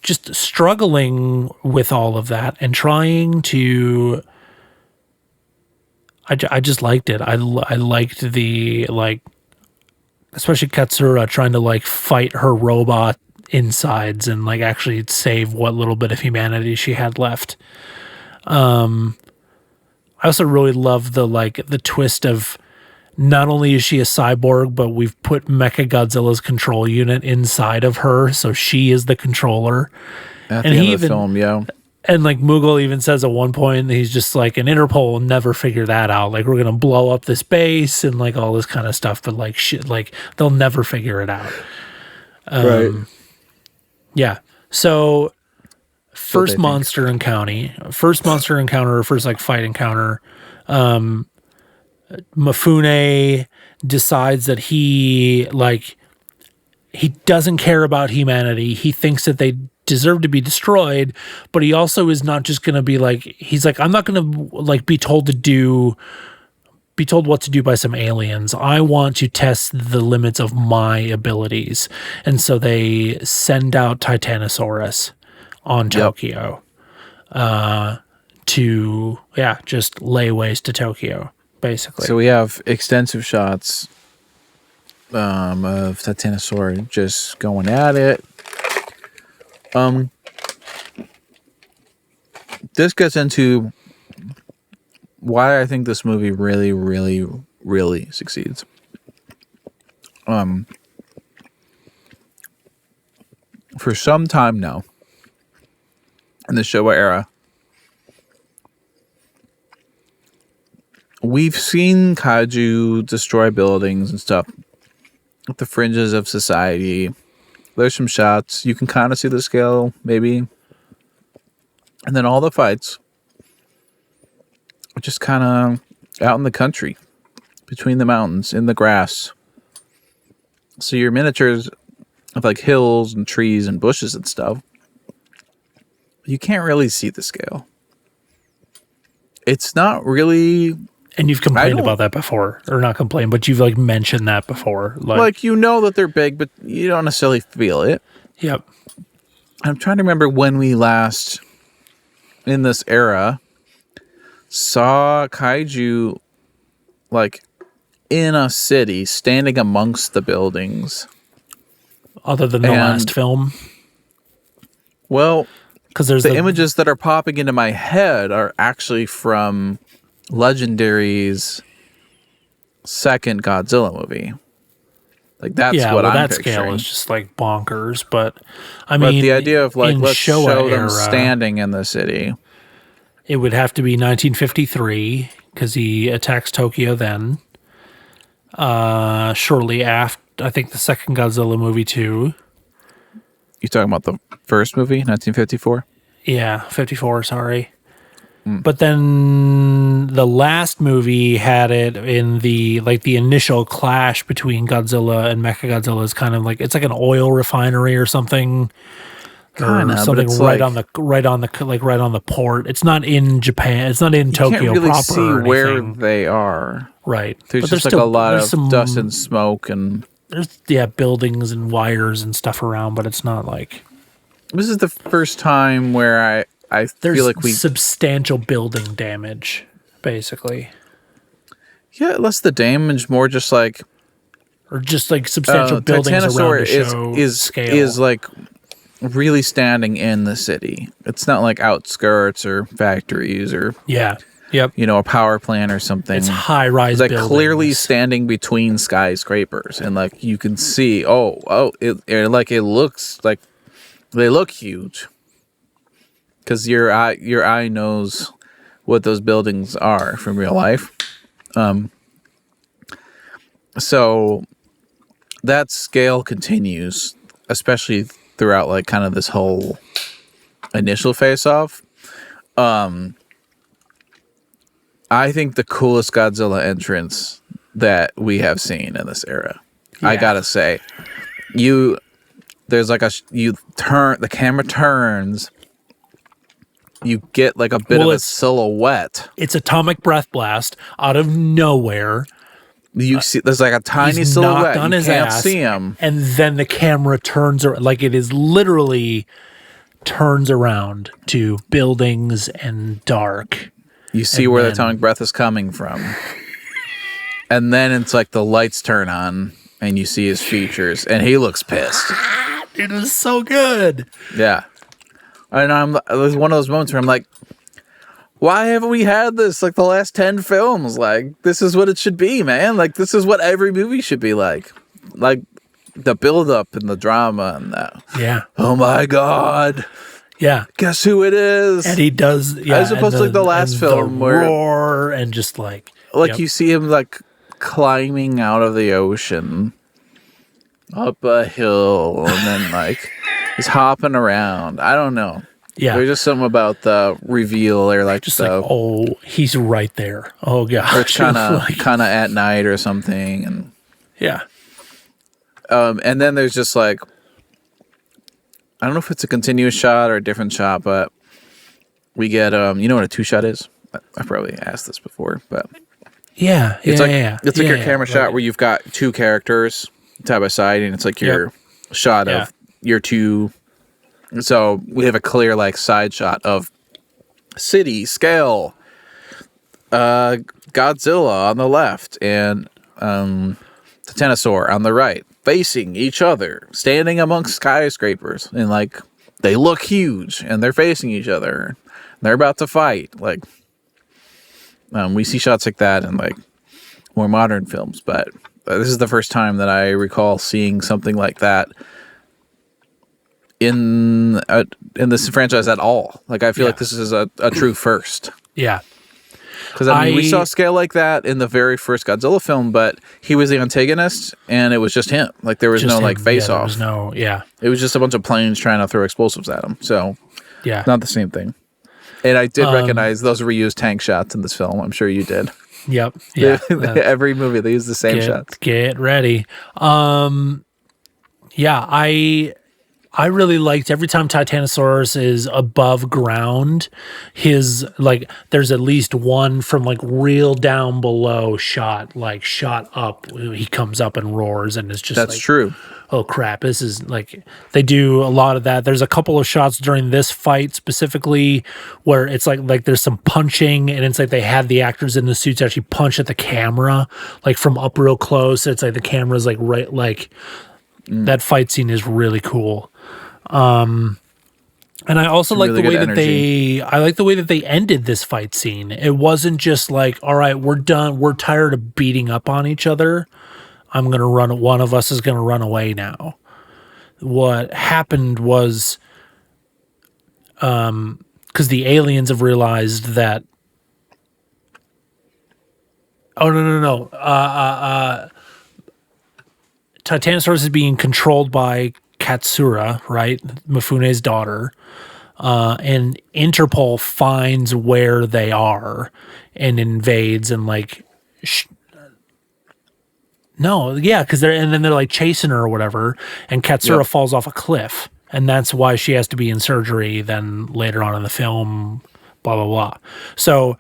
Just struggling with all of that and trying to I just liked it. I liked the like, especially Katsura trying to like fight her robot insides and like actually save what little bit of humanity she had left. I also really love the like the twist of not only is she a cyborg, but we've put Mechagodzilla's control unit inside of her, so she is the controller. At the end of the film, yeah. And like Mughal even says at one point, he's just like, an Interpol will never figure that out. Like we're gonna blow up this base and like all this kind of stuff, but like shit, like they'll never figure it out. Right. Yeah. So first monster encounter, or first like fight encounter, Mifune decides that he doesn't care about humanity. He thinks that they deserve to be destroyed, but he also is not just going to be like, he's like, I'm not going to like be told what to do by some aliens. I want to test the limits of my abilities. And so they send out Titanosaurus on Tokyo to just lay waste to Tokyo, basically. So we have extensive shots of Titanosaurus just going at it. This gets into why I think this movie really, really, really succeeds. For some time now, in the Showa-era, we've seen kaiju destroy buildings and stuff at the fringes of society. There's some shots. You can kind of see the scale, maybe. And then all the fights are just kind of out in the country, between the mountains, in the grass. So your miniatures of like hills and trees and bushes and stuff, you can't really see the scale. It's not really... And you've complained about that before, or not complained, but you've like mentioned that before. Like you know that they're big, but you don't necessarily feel it. Yep. I'm trying to remember when we last, in this era, saw kaiju like in a city, standing amongst the buildings. Other than the last film. Well, because there's the images that are popping into my head are actually from Legendary's second Godzilla movie. Like that's what I'm picturing. Scale is just like bonkers, but I mean, the idea of like let's show them era, standing in the city. It would have to be 1953 because he attacks Tokyo then. Shortly after, I think the second Godzilla movie too. You talking about the first movie, 1954? Yeah, 54. Sorry. But then the last movie had it in the initial clash between Godzilla and Mechagodzilla is kind of like, it's like an oil refinery or something, or something right on the port. It's not in Japan. It's not in Tokyo can't really proper. See where they are. Right. There's just like a lot of dust and smoke and there's buildings and wires and stuff around, but it's not like. This is the first time where I feel like substantial building damage, basically. Yeah, less the damage, more just like, or just like substantial buildings around the show scale. Is like really standing in the city. It's not like outskirts or factories or a power plant or something. It's high rise. It's like clearly standing between skyscrapers, and like you can see. It looks like they look huge. Because your eye knows what those buildings are from real life. So that scale continues, especially throughout like kind of this whole initial face-off. I think the coolest Godzilla entrance that we have seen in this era. Yeah. I gotta say, there's like the camera turns, you get like a bit of a silhouette. It's atomic breath blast out of nowhere. You see, there's like a tiny He's silhouette. knocked on You his can't ass, see him, and then the camera turns like it is literally turns around to buildings and dark. You see where the atomic breath is coming from. And then it's like the lights turn on and you see his features and he looks pissed. It is so good. Yeah. And there's one of those moments where I'm like, why haven't we had this like the last 10 films? Like, this is what it should be, man. Like, this is what every movie should be like. Like, the build-up and the drama and that. Yeah. Oh my God. Yeah. Guess who it is? And he does, yeah. As opposed to like the last film the where roar and just like you see him like climbing out of the ocean up a hill and then like he's hopping around. I don't know. Yeah. There's just something about the reveal or like just like, oh, he's right there. Oh gosh. Or it's kind of at night or something, and yeah. And then there's just like, I don't know if it's a continuous shot or a different shot, but we get you know what a two shot is? I probably asked this before, but it's like your camera shot where you've got two characters side by side, and it's like your shot of your two. So we have a clear like side shot of city scale, Godzilla on the left and Titanosaur on the right, facing each other, standing amongst skyscrapers, and like they look huge and they're facing each other. They're about to fight. Like we see shots like that in like more modern films, but this is the first time that I recall seeing something like that in this franchise at all. Like I feel like this is a true first. Yeah. Because I mean, we saw a scale like that in the very first Godzilla film, but he was the antagonist, and it was just him. Like there was no like face off. It was just a bunch of planes trying to throw explosives at him. So not the same thing. And I did recognize those reused tank shots in this film. I'm sure you did. Yep. Yeah. Every movie they use the same shots. Get ready. Yeah, I really liked every time Titanosaurus is above ground, his like there's at least one from like real down below shot, like shot up. He comes up and roars, and it's just that's true. Oh crap! This is like they do a lot of that. There's a couple of shots during this fight specifically where it's like there's some punching, and it's like they had the actors in the suits actually punch at the camera, like from up real close. It's like the camera's like right like. That fight scene is really cool. And I also like the way that they ended this fight scene. It wasn't just like, all right, we're done. We're tired of beating up on each other. One of us is going to run away now. What happened was, because the aliens have realized that, no. Titanosaurus is being controlled by Katsura, right? Mifune's daughter. And Interpol finds where they are and invades and like... because they're like chasing her or whatever, and Katsura falls off a cliff. And that's why she has to be in surgery then later on in the film, blah, blah, blah. So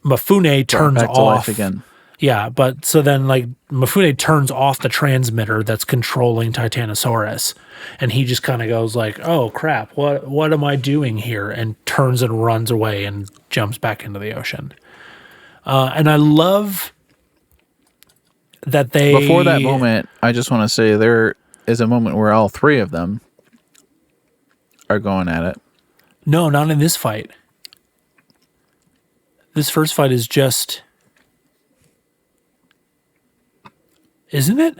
Mifune turns back off... to life again. Yeah, but so then like Mifune turns off the transmitter that's controlling Titanosaurus, and he just kind of goes like, "Oh crap, what am I doing here?" and turns and runs away and jumps back into the ocean. And I love that they Before that moment, I just want to say there is a moment where all three of them are going at it. No, not in this fight. This first fight is just... Isn't it?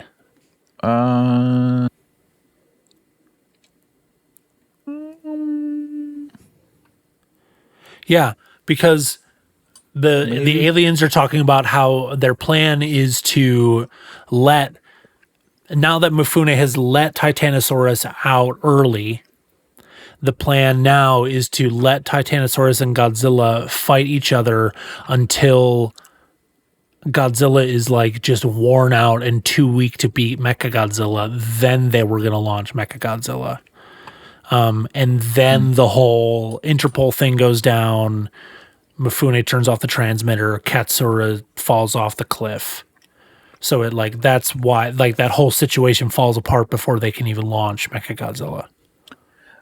Yeah, because The aliens are talking about how their plan is to now that Mifune has let Titanosaurus out early, the plan now is to let Titanosaurus and Godzilla fight each other until Godzilla is like just worn out and too weak to beat Mechagodzilla. Then they were going to launch Mechagodzilla. And then the whole Interpol thing goes down. Mifune turns off the transmitter. Katsura falls off the cliff. So that's why that whole situation falls apart before they can even launch Mechagodzilla.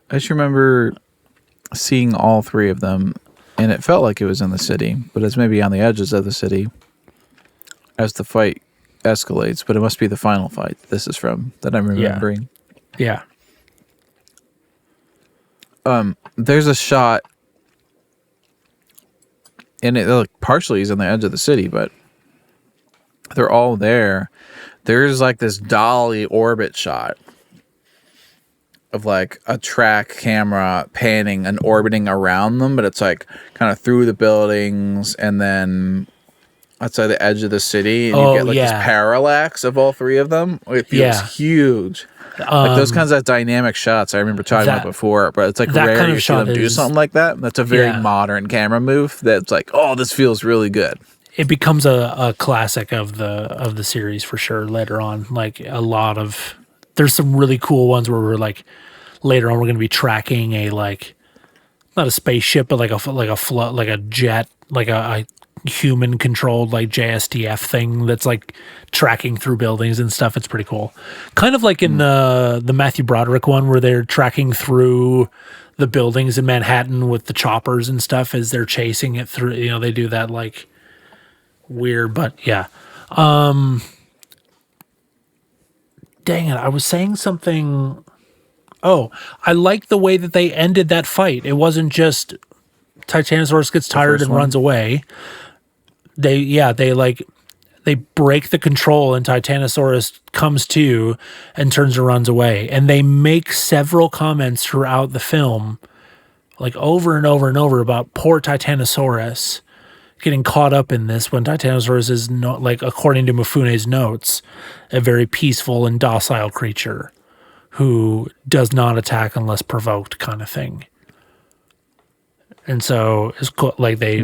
I just remember seeing all three of them, and it felt like it was in the city, but it's maybe on the edges of the city as the fight escalates. But it must be the final fight this is from that I'm remembering. Yeah. There's a shot, and it partially is on the edge of the city, but they're all there. There's like this dolly orbit shot of like a track camera panning and orbiting around them, but it's like kind of through the buildings and then outside the edge of the city, and you get this parallax of all three of them. It feels huge. Like those kinds of dynamic shots I remember talking about before, but it's like rare to see them do something like that. That's a very modern camera move that's like, oh, this feels really good. It becomes a classic of the series for sure later on. Like there's some really cool ones where we're like later on we're going to be tracking a not a spaceship but like a jet, like a human controlled like JSDF thing that's like tracking through buildings and stuff. It's pretty cool. Kind of like in the Matthew Broderick one where they're tracking through the buildings in Manhattan with the choppers and stuff as they're chasing it through. They do that like weird, but yeah. Dang it, I was saying something. Oh, I like the way that they ended that fight. It wasn't just Titanosaurus gets tired and runs away. They break the control and Titanosaurus comes to and turns and runs away. And they make several comments throughout the film, like over and over and over, about poor Titanosaurus getting caught up in this when Titanosaurus is not, like, according to Mifune's notes, a very peaceful and docile creature who does not attack unless provoked, kind of thing. And so it's cool, they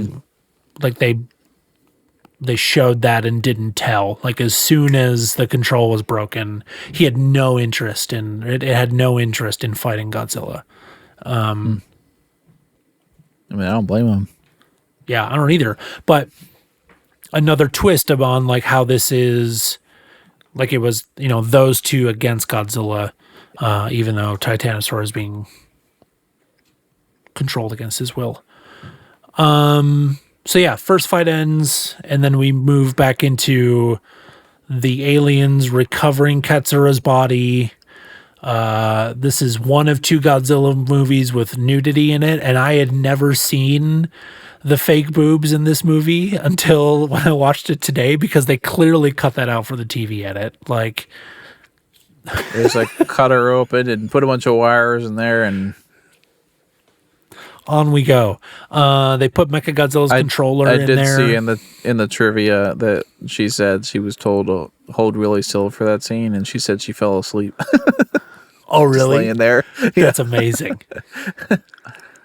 showed that and didn't tell. Like as soon as the control was broken, he had no interest in it. It had no interest in fighting Godzilla. I mean, I don't blame him. Yeah, I don't either. But another twist on like how this is, like it was, those two against Godzilla, even though Titanosaurus is being controlled against his will. So yeah, first fight ends, and then we move back into the aliens recovering Katsura's body. This is one of two Godzilla movies with nudity in it, and I had never seen the fake boobs in this movie until when I watched it today, because they clearly cut that out for the TV edit. Like, they just cut her open and put a bunch of wires in there, and on we go. They put Mechagodzilla's controller in there. I did see in the trivia that she said she was told to hold really still for that scene, and she said she fell asleep. Oh, really? Just laying there. That's amazing.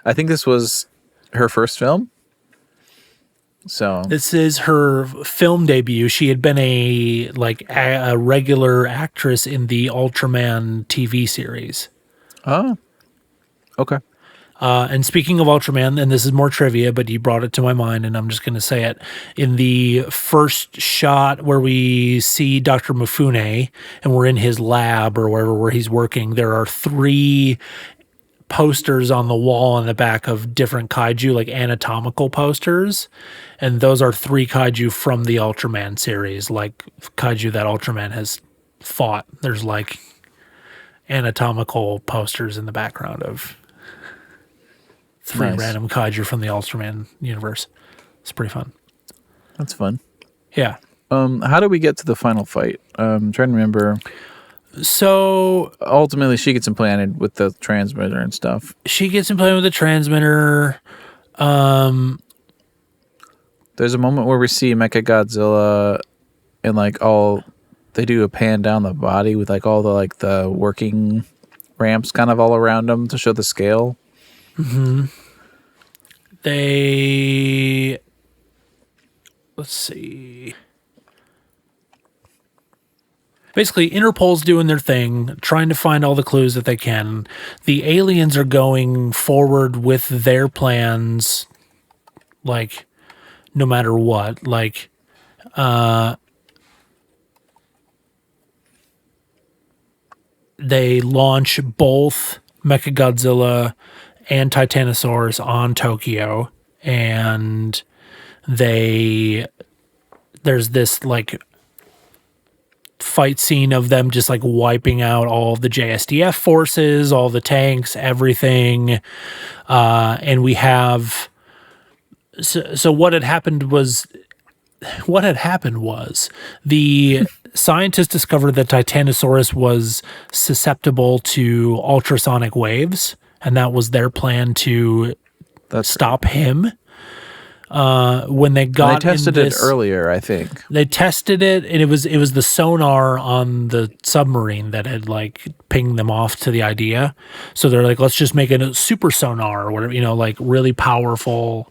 I think this was her first film. So this is her film debut. She had been a regular actress in the Ultraman TV series. Oh, okay. And speaking of Ultraman, and this is more trivia, but you brought it to my mind, and I'm just going to say it. In the first shot where we see Dr. Mifune, and we're in his lab or wherever where he's working, there are 3 posters on the wall in the back of different kaiju, like anatomical posters. And those are 3 kaiju from the Ultraman series, like kaiju that Ultraman has fought. There's like anatomical posters in the background of 3 random kaiju from the Ultraman universe. It's pretty fun. That's fun. Yeah. How do we get to the final fight? I'm trying to remember. So ultimately, she gets implanted with the transmitter and stuff. She gets implanted with the transmitter. There's a moment where we see Mechagodzilla and like all they do a pan down the body with like all the like the working ramps kind of all around him to show the scale. Let's see. Basically, Interpol's doing their thing, trying to find all the clues that they can. The aliens are going forward with their plans, like, no matter what. Like, they launch both Mechagodzilla and Titanosaurus on Tokyo, and there's this, like, fight scene of them just like wiping out all the JSDF forces, all the tanks, everything. And we have so what had happened was the scientists discovered that Titanosaurus was susceptible to ultrasonic waves, and that was their plan to stop him. When they got they tested it earlier, I think. They tested it, and it was the sonar on the submarine that had like pinged them off to the idea. So they're like, let's just make it a super sonar or whatever, like really powerful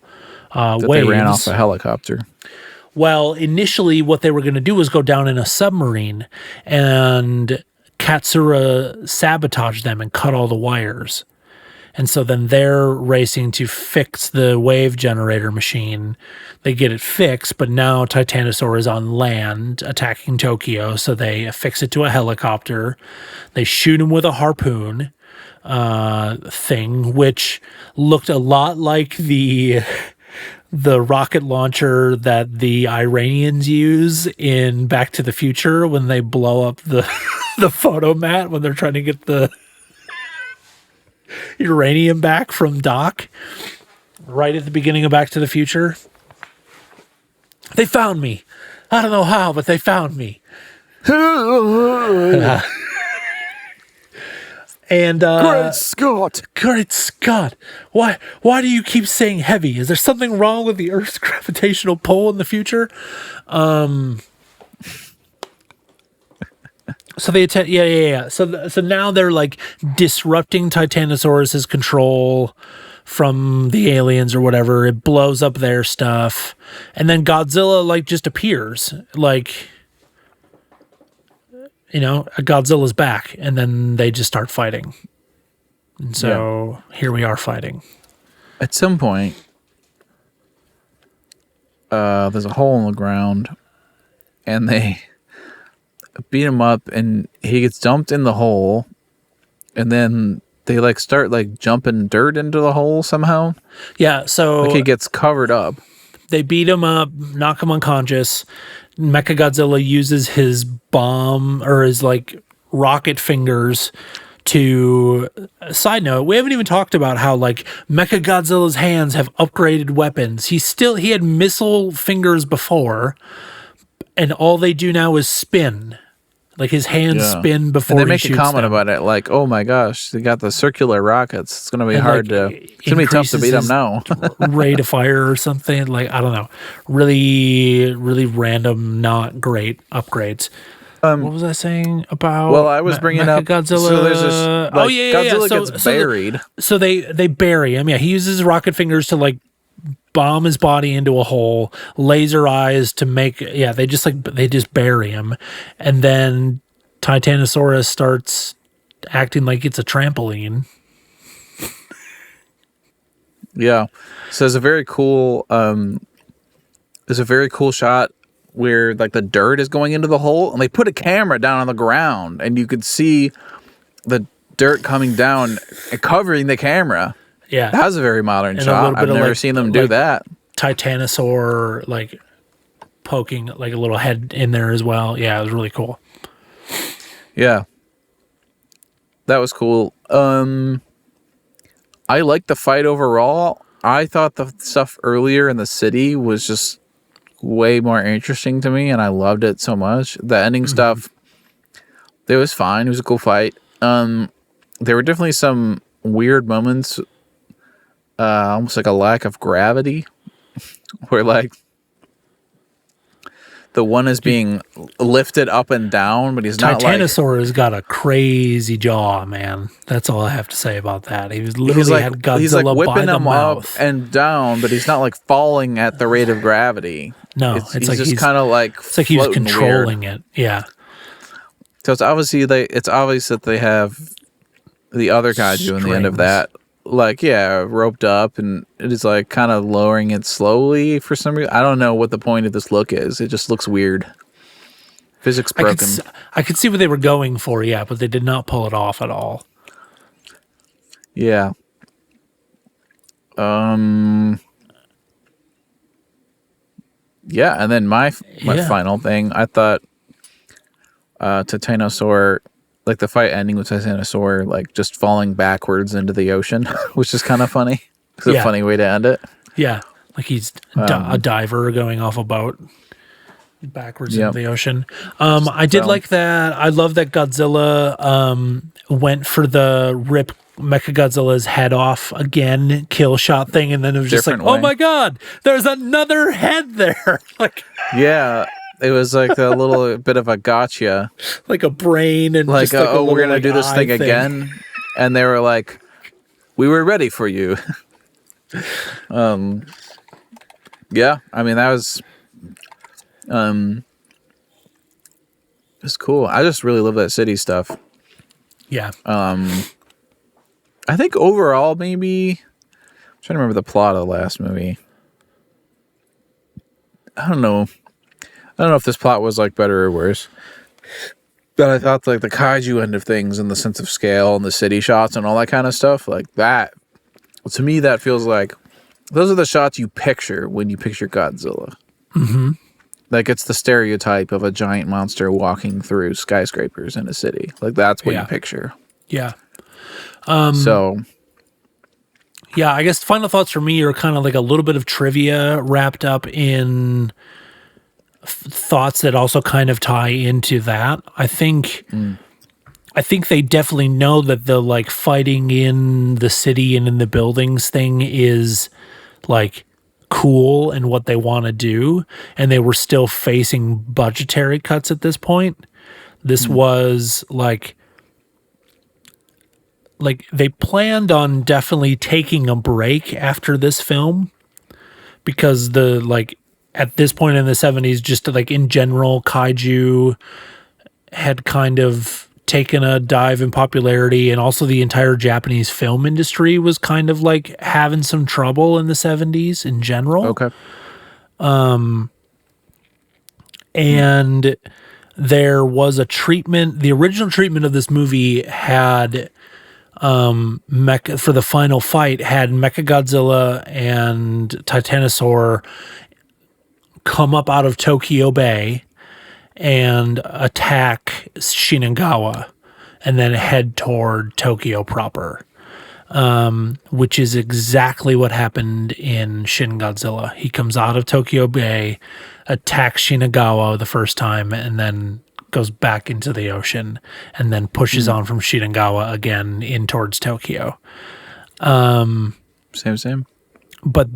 waves. They ran off a helicopter. Well, initially what they were going to do was go down in a submarine, and Katsura sabotaged them and cut all the wires. And so then they're racing to fix the wave generator machine. They get it fixed, but now Titanosaur is on land attacking Tokyo, so they affix it to a helicopter. They shoot him with a harpoon thing, which looked a lot like the rocket launcher that the Iranians use in Back to the Future when they blow up the photomat when they're trying to get the uranium back from Doc right at the beginning of Back to the Future. They found me. I don't know how, but they found me. And Great Scott! Great Scott! Why do you keep saying heavy? Is there something wrong with the Earth's gravitational pull in the future? So they attend, yeah. So now they're like disrupting Titanosaurus's control from the aliens or whatever. It blows up their stuff, and then Godzilla like just appears, like Godzilla's back, and then they just start fighting. And so here we are fighting. At some point, there's a hole in the ground, and they beat him up, and he gets dumped in the hole, and then they like start like jumping dirt into the hole somehow. Yeah, so like he gets covered up. They beat him up, knock him unconscious. Mechagodzilla uses his bomb or his like rocket fingers to. Side note: we haven't even talked about how like Mechagodzilla's hands have upgraded weapons. He had missile fingers before, and all they do now is spin. Like his hands spin before and they make he shoots a comment them. about it, like, "Oh my gosh, they got the circular rockets. It's going to be hard to. It's going to be tough to beat them now." Rate of fire or something. Like I don't know. Really, really random, not great upgrades. What was I saying about? Well, I was bringing up Godzilla. So there's this. Like, Godzilla gets buried. So they bury him. Yeah, he uses rocket fingers to like bomb his body into a hole, laser eyes to make they just bury him, and then Titanosaurus starts acting like it's a trampoline. Yeah, so there's a very cool shot where like the dirt is going into the hole, and they put a camera down on the ground, and you could see the dirt coming down and covering the camera. Yeah, that was a very modern shot. I've never seen them do that. Titanosaur like poking like a little head in there as well. Yeah, it was really cool. Yeah, that was cool. I liked the fight overall. I thought the stuff earlier in the city was just way more interesting to me, and I loved it so much. The ending stuff, it was fine. It was a cool fight. There were definitely some weird moments. Almost like a lack of gravity, where like The one is being lifted up and down, but he's not like... Titanosaurus has got a crazy jaw, man. That's all I have to say about that. He was literally had Godzilla he's like by whipping the him mouth. up and down, but he's not like falling at the rate of gravity. No, it's like just kind of like it's like he was controlling it. Yeah. So it's obvious that they have the other kaiju in the end of that, like, roped up, and it is like kind of lowering it slowly for some reason. I don't know what the point of this look is. It just looks weird. Physics broken. I could see what they were going for, but they did not pull it off at all. Yeah. Yeah, and then my final thing, I thought Titanosaur, like the fight ending with Titanosaur, like just falling backwards into the ocean, which is kind of funny. It's a funny way to end it. Yeah, like he's a diver going off a boat backwards into the ocean. I did like that. I love that Godzilla went for the rip Mechagodzilla's head off again, kill shot thing, and then it was just like, oh my god, there's another head there. Like, yeah. It was like a little bit of a gotcha. Like a brain and like, just like we're going to do this thing thing again. And they were like, we were ready for you. Yeah, I mean, that was it's cool. I just really love that city stuff. Yeah. I think overall, maybe, I'm trying to remember the plot of the last movie. I don't know if this plot was like better or worse, but I thought like the kaiju end of things and the sense of scale and the city shots and all that kind of stuff, like that, to me, that feels like those are the shots you picture when you picture Godzilla. Mm-hmm. Like, it's the stereotype of a giant monster walking through skyscrapers in a city. Like, that's what you picture. Yeah. So, yeah, I guess final thoughts for me are kind of like a little bit of trivia wrapped up in thoughts that also kind of tie into that. I think they definitely know that the like fighting in the city and in the buildings thing is like cool and what they want to do, and they were still facing budgetary cuts at this point. This was like they planned on definitely taking a break after this film, because the like at this point in the 70s, just like in general, kaiju had kind of taken a dive in popularity, and also the entire Japanese film industry was kind of like having some trouble in the 70s in general. Okay. And there was a treatment, the original treatment of this movie had for the final fight had Mechagodzilla and Titanosaur come up out of Tokyo Bay and attack Shinagawa and then head toward Tokyo proper, which is exactly what happened in Shin Godzilla. He comes out of Tokyo Bay, attacks Shinagawa the first time, and then goes back into the ocean, and then pushes on from Shinagawa again in towards Tokyo. Same. But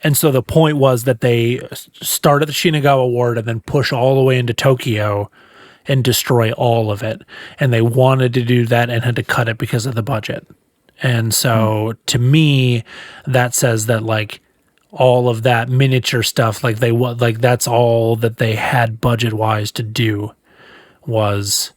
and so the point was that they start at the Shinagawa ward and then push all the way into Tokyo and destroy all of it. And they wanted to do that and had to cut it because of the budget. And so to me, that says that like all of that miniature stuff, like that's all that they had budget wise to do, was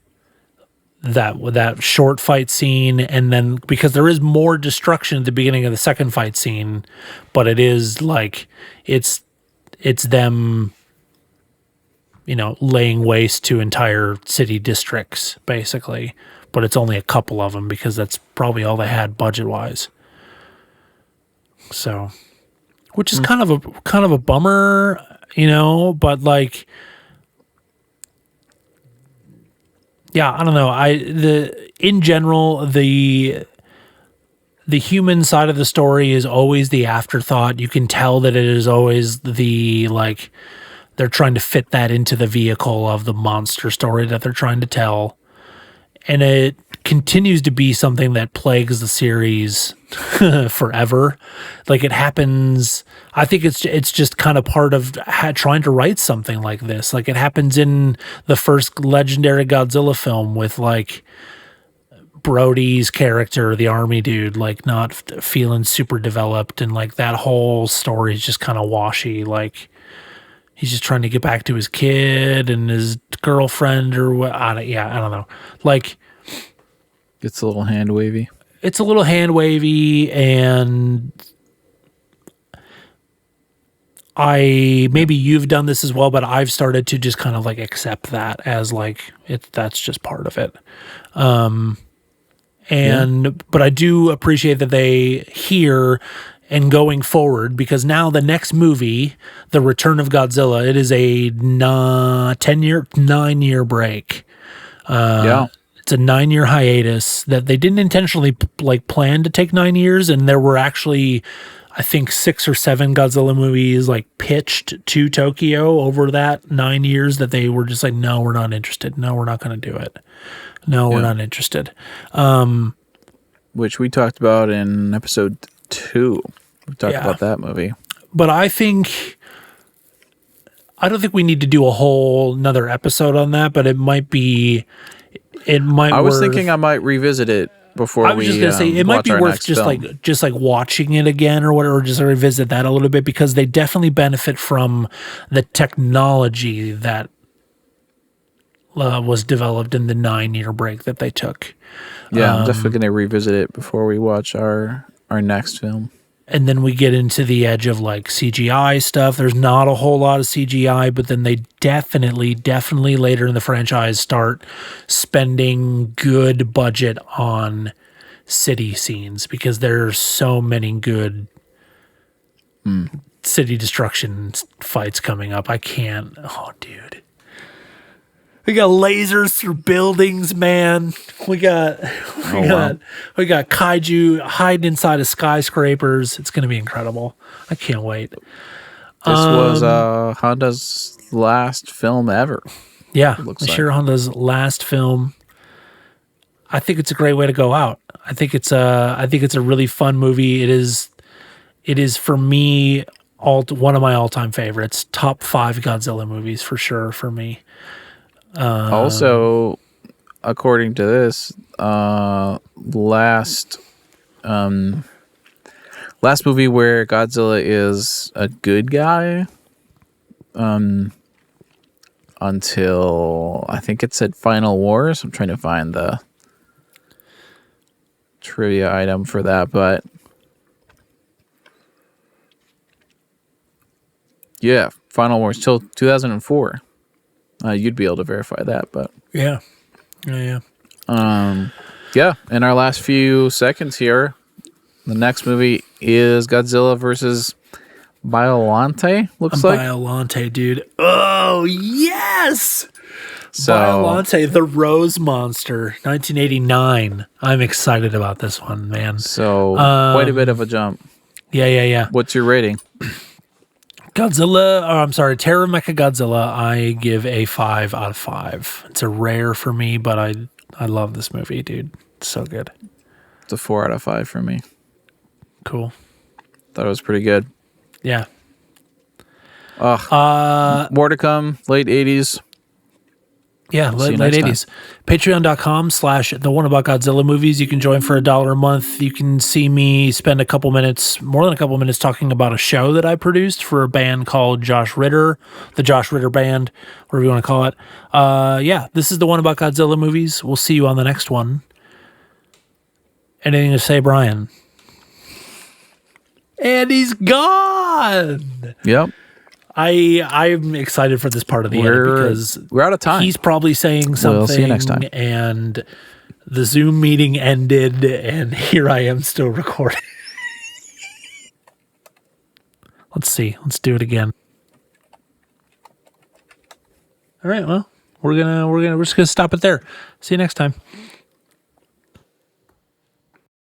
that short fight scene. And then because there is more destruction at the beginning of the second fight scene, but it is like it's them, you know, laying waste to entire city districts basically, but it's only a couple of them because that's probably all they had budget wise. So, which is kind of a bummer, you know, but like, yeah, I don't know. In general, the human side of the story is always the afterthought. You can tell that it is always the like they're trying to fit that into the vehicle of the monster story that they're trying to tell. and it continues to be something that plagues the series forever. Like, it happens. I think it's just kind of part of trying to write something like this. Like, it happens in the first legendary Godzilla film with like Brody's character, the army dude, like not feeling super developed, and like that whole story is just kind of washy. Like, he's just trying to get back to his kid and his girlfriend or what. I don't know. Like, it's a little hand wavy. It's a little hand wavy, and maybe you've done this as well, but I've started to just kind of like accept that as like that's just part of it. But I do appreciate that they hear and going forward, because now the next movie, The Return of Godzilla, it is a 9-year break. It's a 9-year hiatus that they didn't intentionally like plan to take 9 years. And there were actually, I think, 6 or 7 Godzilla movies like pitched to Tokyo over that 9 years that they were just like, no, we're not interested. No, we're not going to do it. No, we're not interested. Which we talked about in episode 2. We talked about that movie. But I don't think we need to do a whole another episode on that, but it might I was thinking I might revisit it before I was just gonna say it might be worth just like watching it again or whatever, or just revisit that a little bit, because they definitely benefit from the technology that was developed in the 9-year break that they took. Yeah, I'm definitely gonna revisit it before we watch our next film. And then we get into the edge of like CGI stuff. There's not a whole lot of CGI, but then they definitely later in the franchise start spending good budget on city scenes, because there's so many good city destruction fights coming up. Oh, dude. We got lasers through buildings, man. We got kaiju hiding inside of skyscrapers. It's going to be incredible. I can't wait. This was Honda's last film ever. Yeah, Ishirō Honda's last film. I think it's a great way to go out. I think it's a really fun movie. It is for me one of my all-time favorites. Top 5 Godzilla movies for sure for me. Also, according to this, last movie where Godzilla is a good guy, until I think it said Final Wars. I'm trying to find the trivia item for that, but yeah, Final Wars till 2004. You'd be able to verify that, but yeah. In our last few seconds here, the next movie is Godzilla versus Biollante. Looks like Biollante, dude. Oh yes, so, Biollante, the Rose Monster, 1989. I'm excited about this one, man. So quite a bit of a jump. Yeah. What's your rating? Terror of Mechagodzilla, I give a 5 out of 5. It's a rare for me, but I love this movie, dude. It's so good. It's a 4 out of 5 for me. Cool. Thought it was pretty good. Yeah. More to come, late 80s. Yeah, late 80s. Patreon.com/The One About Godzilla Movies. You can join for $1 a month. You can see me spend more than a couple minutes talking about a show that I produced for a band called Josh Ritter, the Josh Ritter Band, whatever you want to call it. This is The One About Godzilla Movies. We'll see you on the next one. Anything to say, Brian? And he's gone! Yep. I'm excited for this part of the edit because we're out of time. He's probably saying something. We'll see you next time. And the Zoom meeting ended, and here I am still recording. Let's see. Let's do it again. All right. Well, we're just gonna stop it there. See you next time.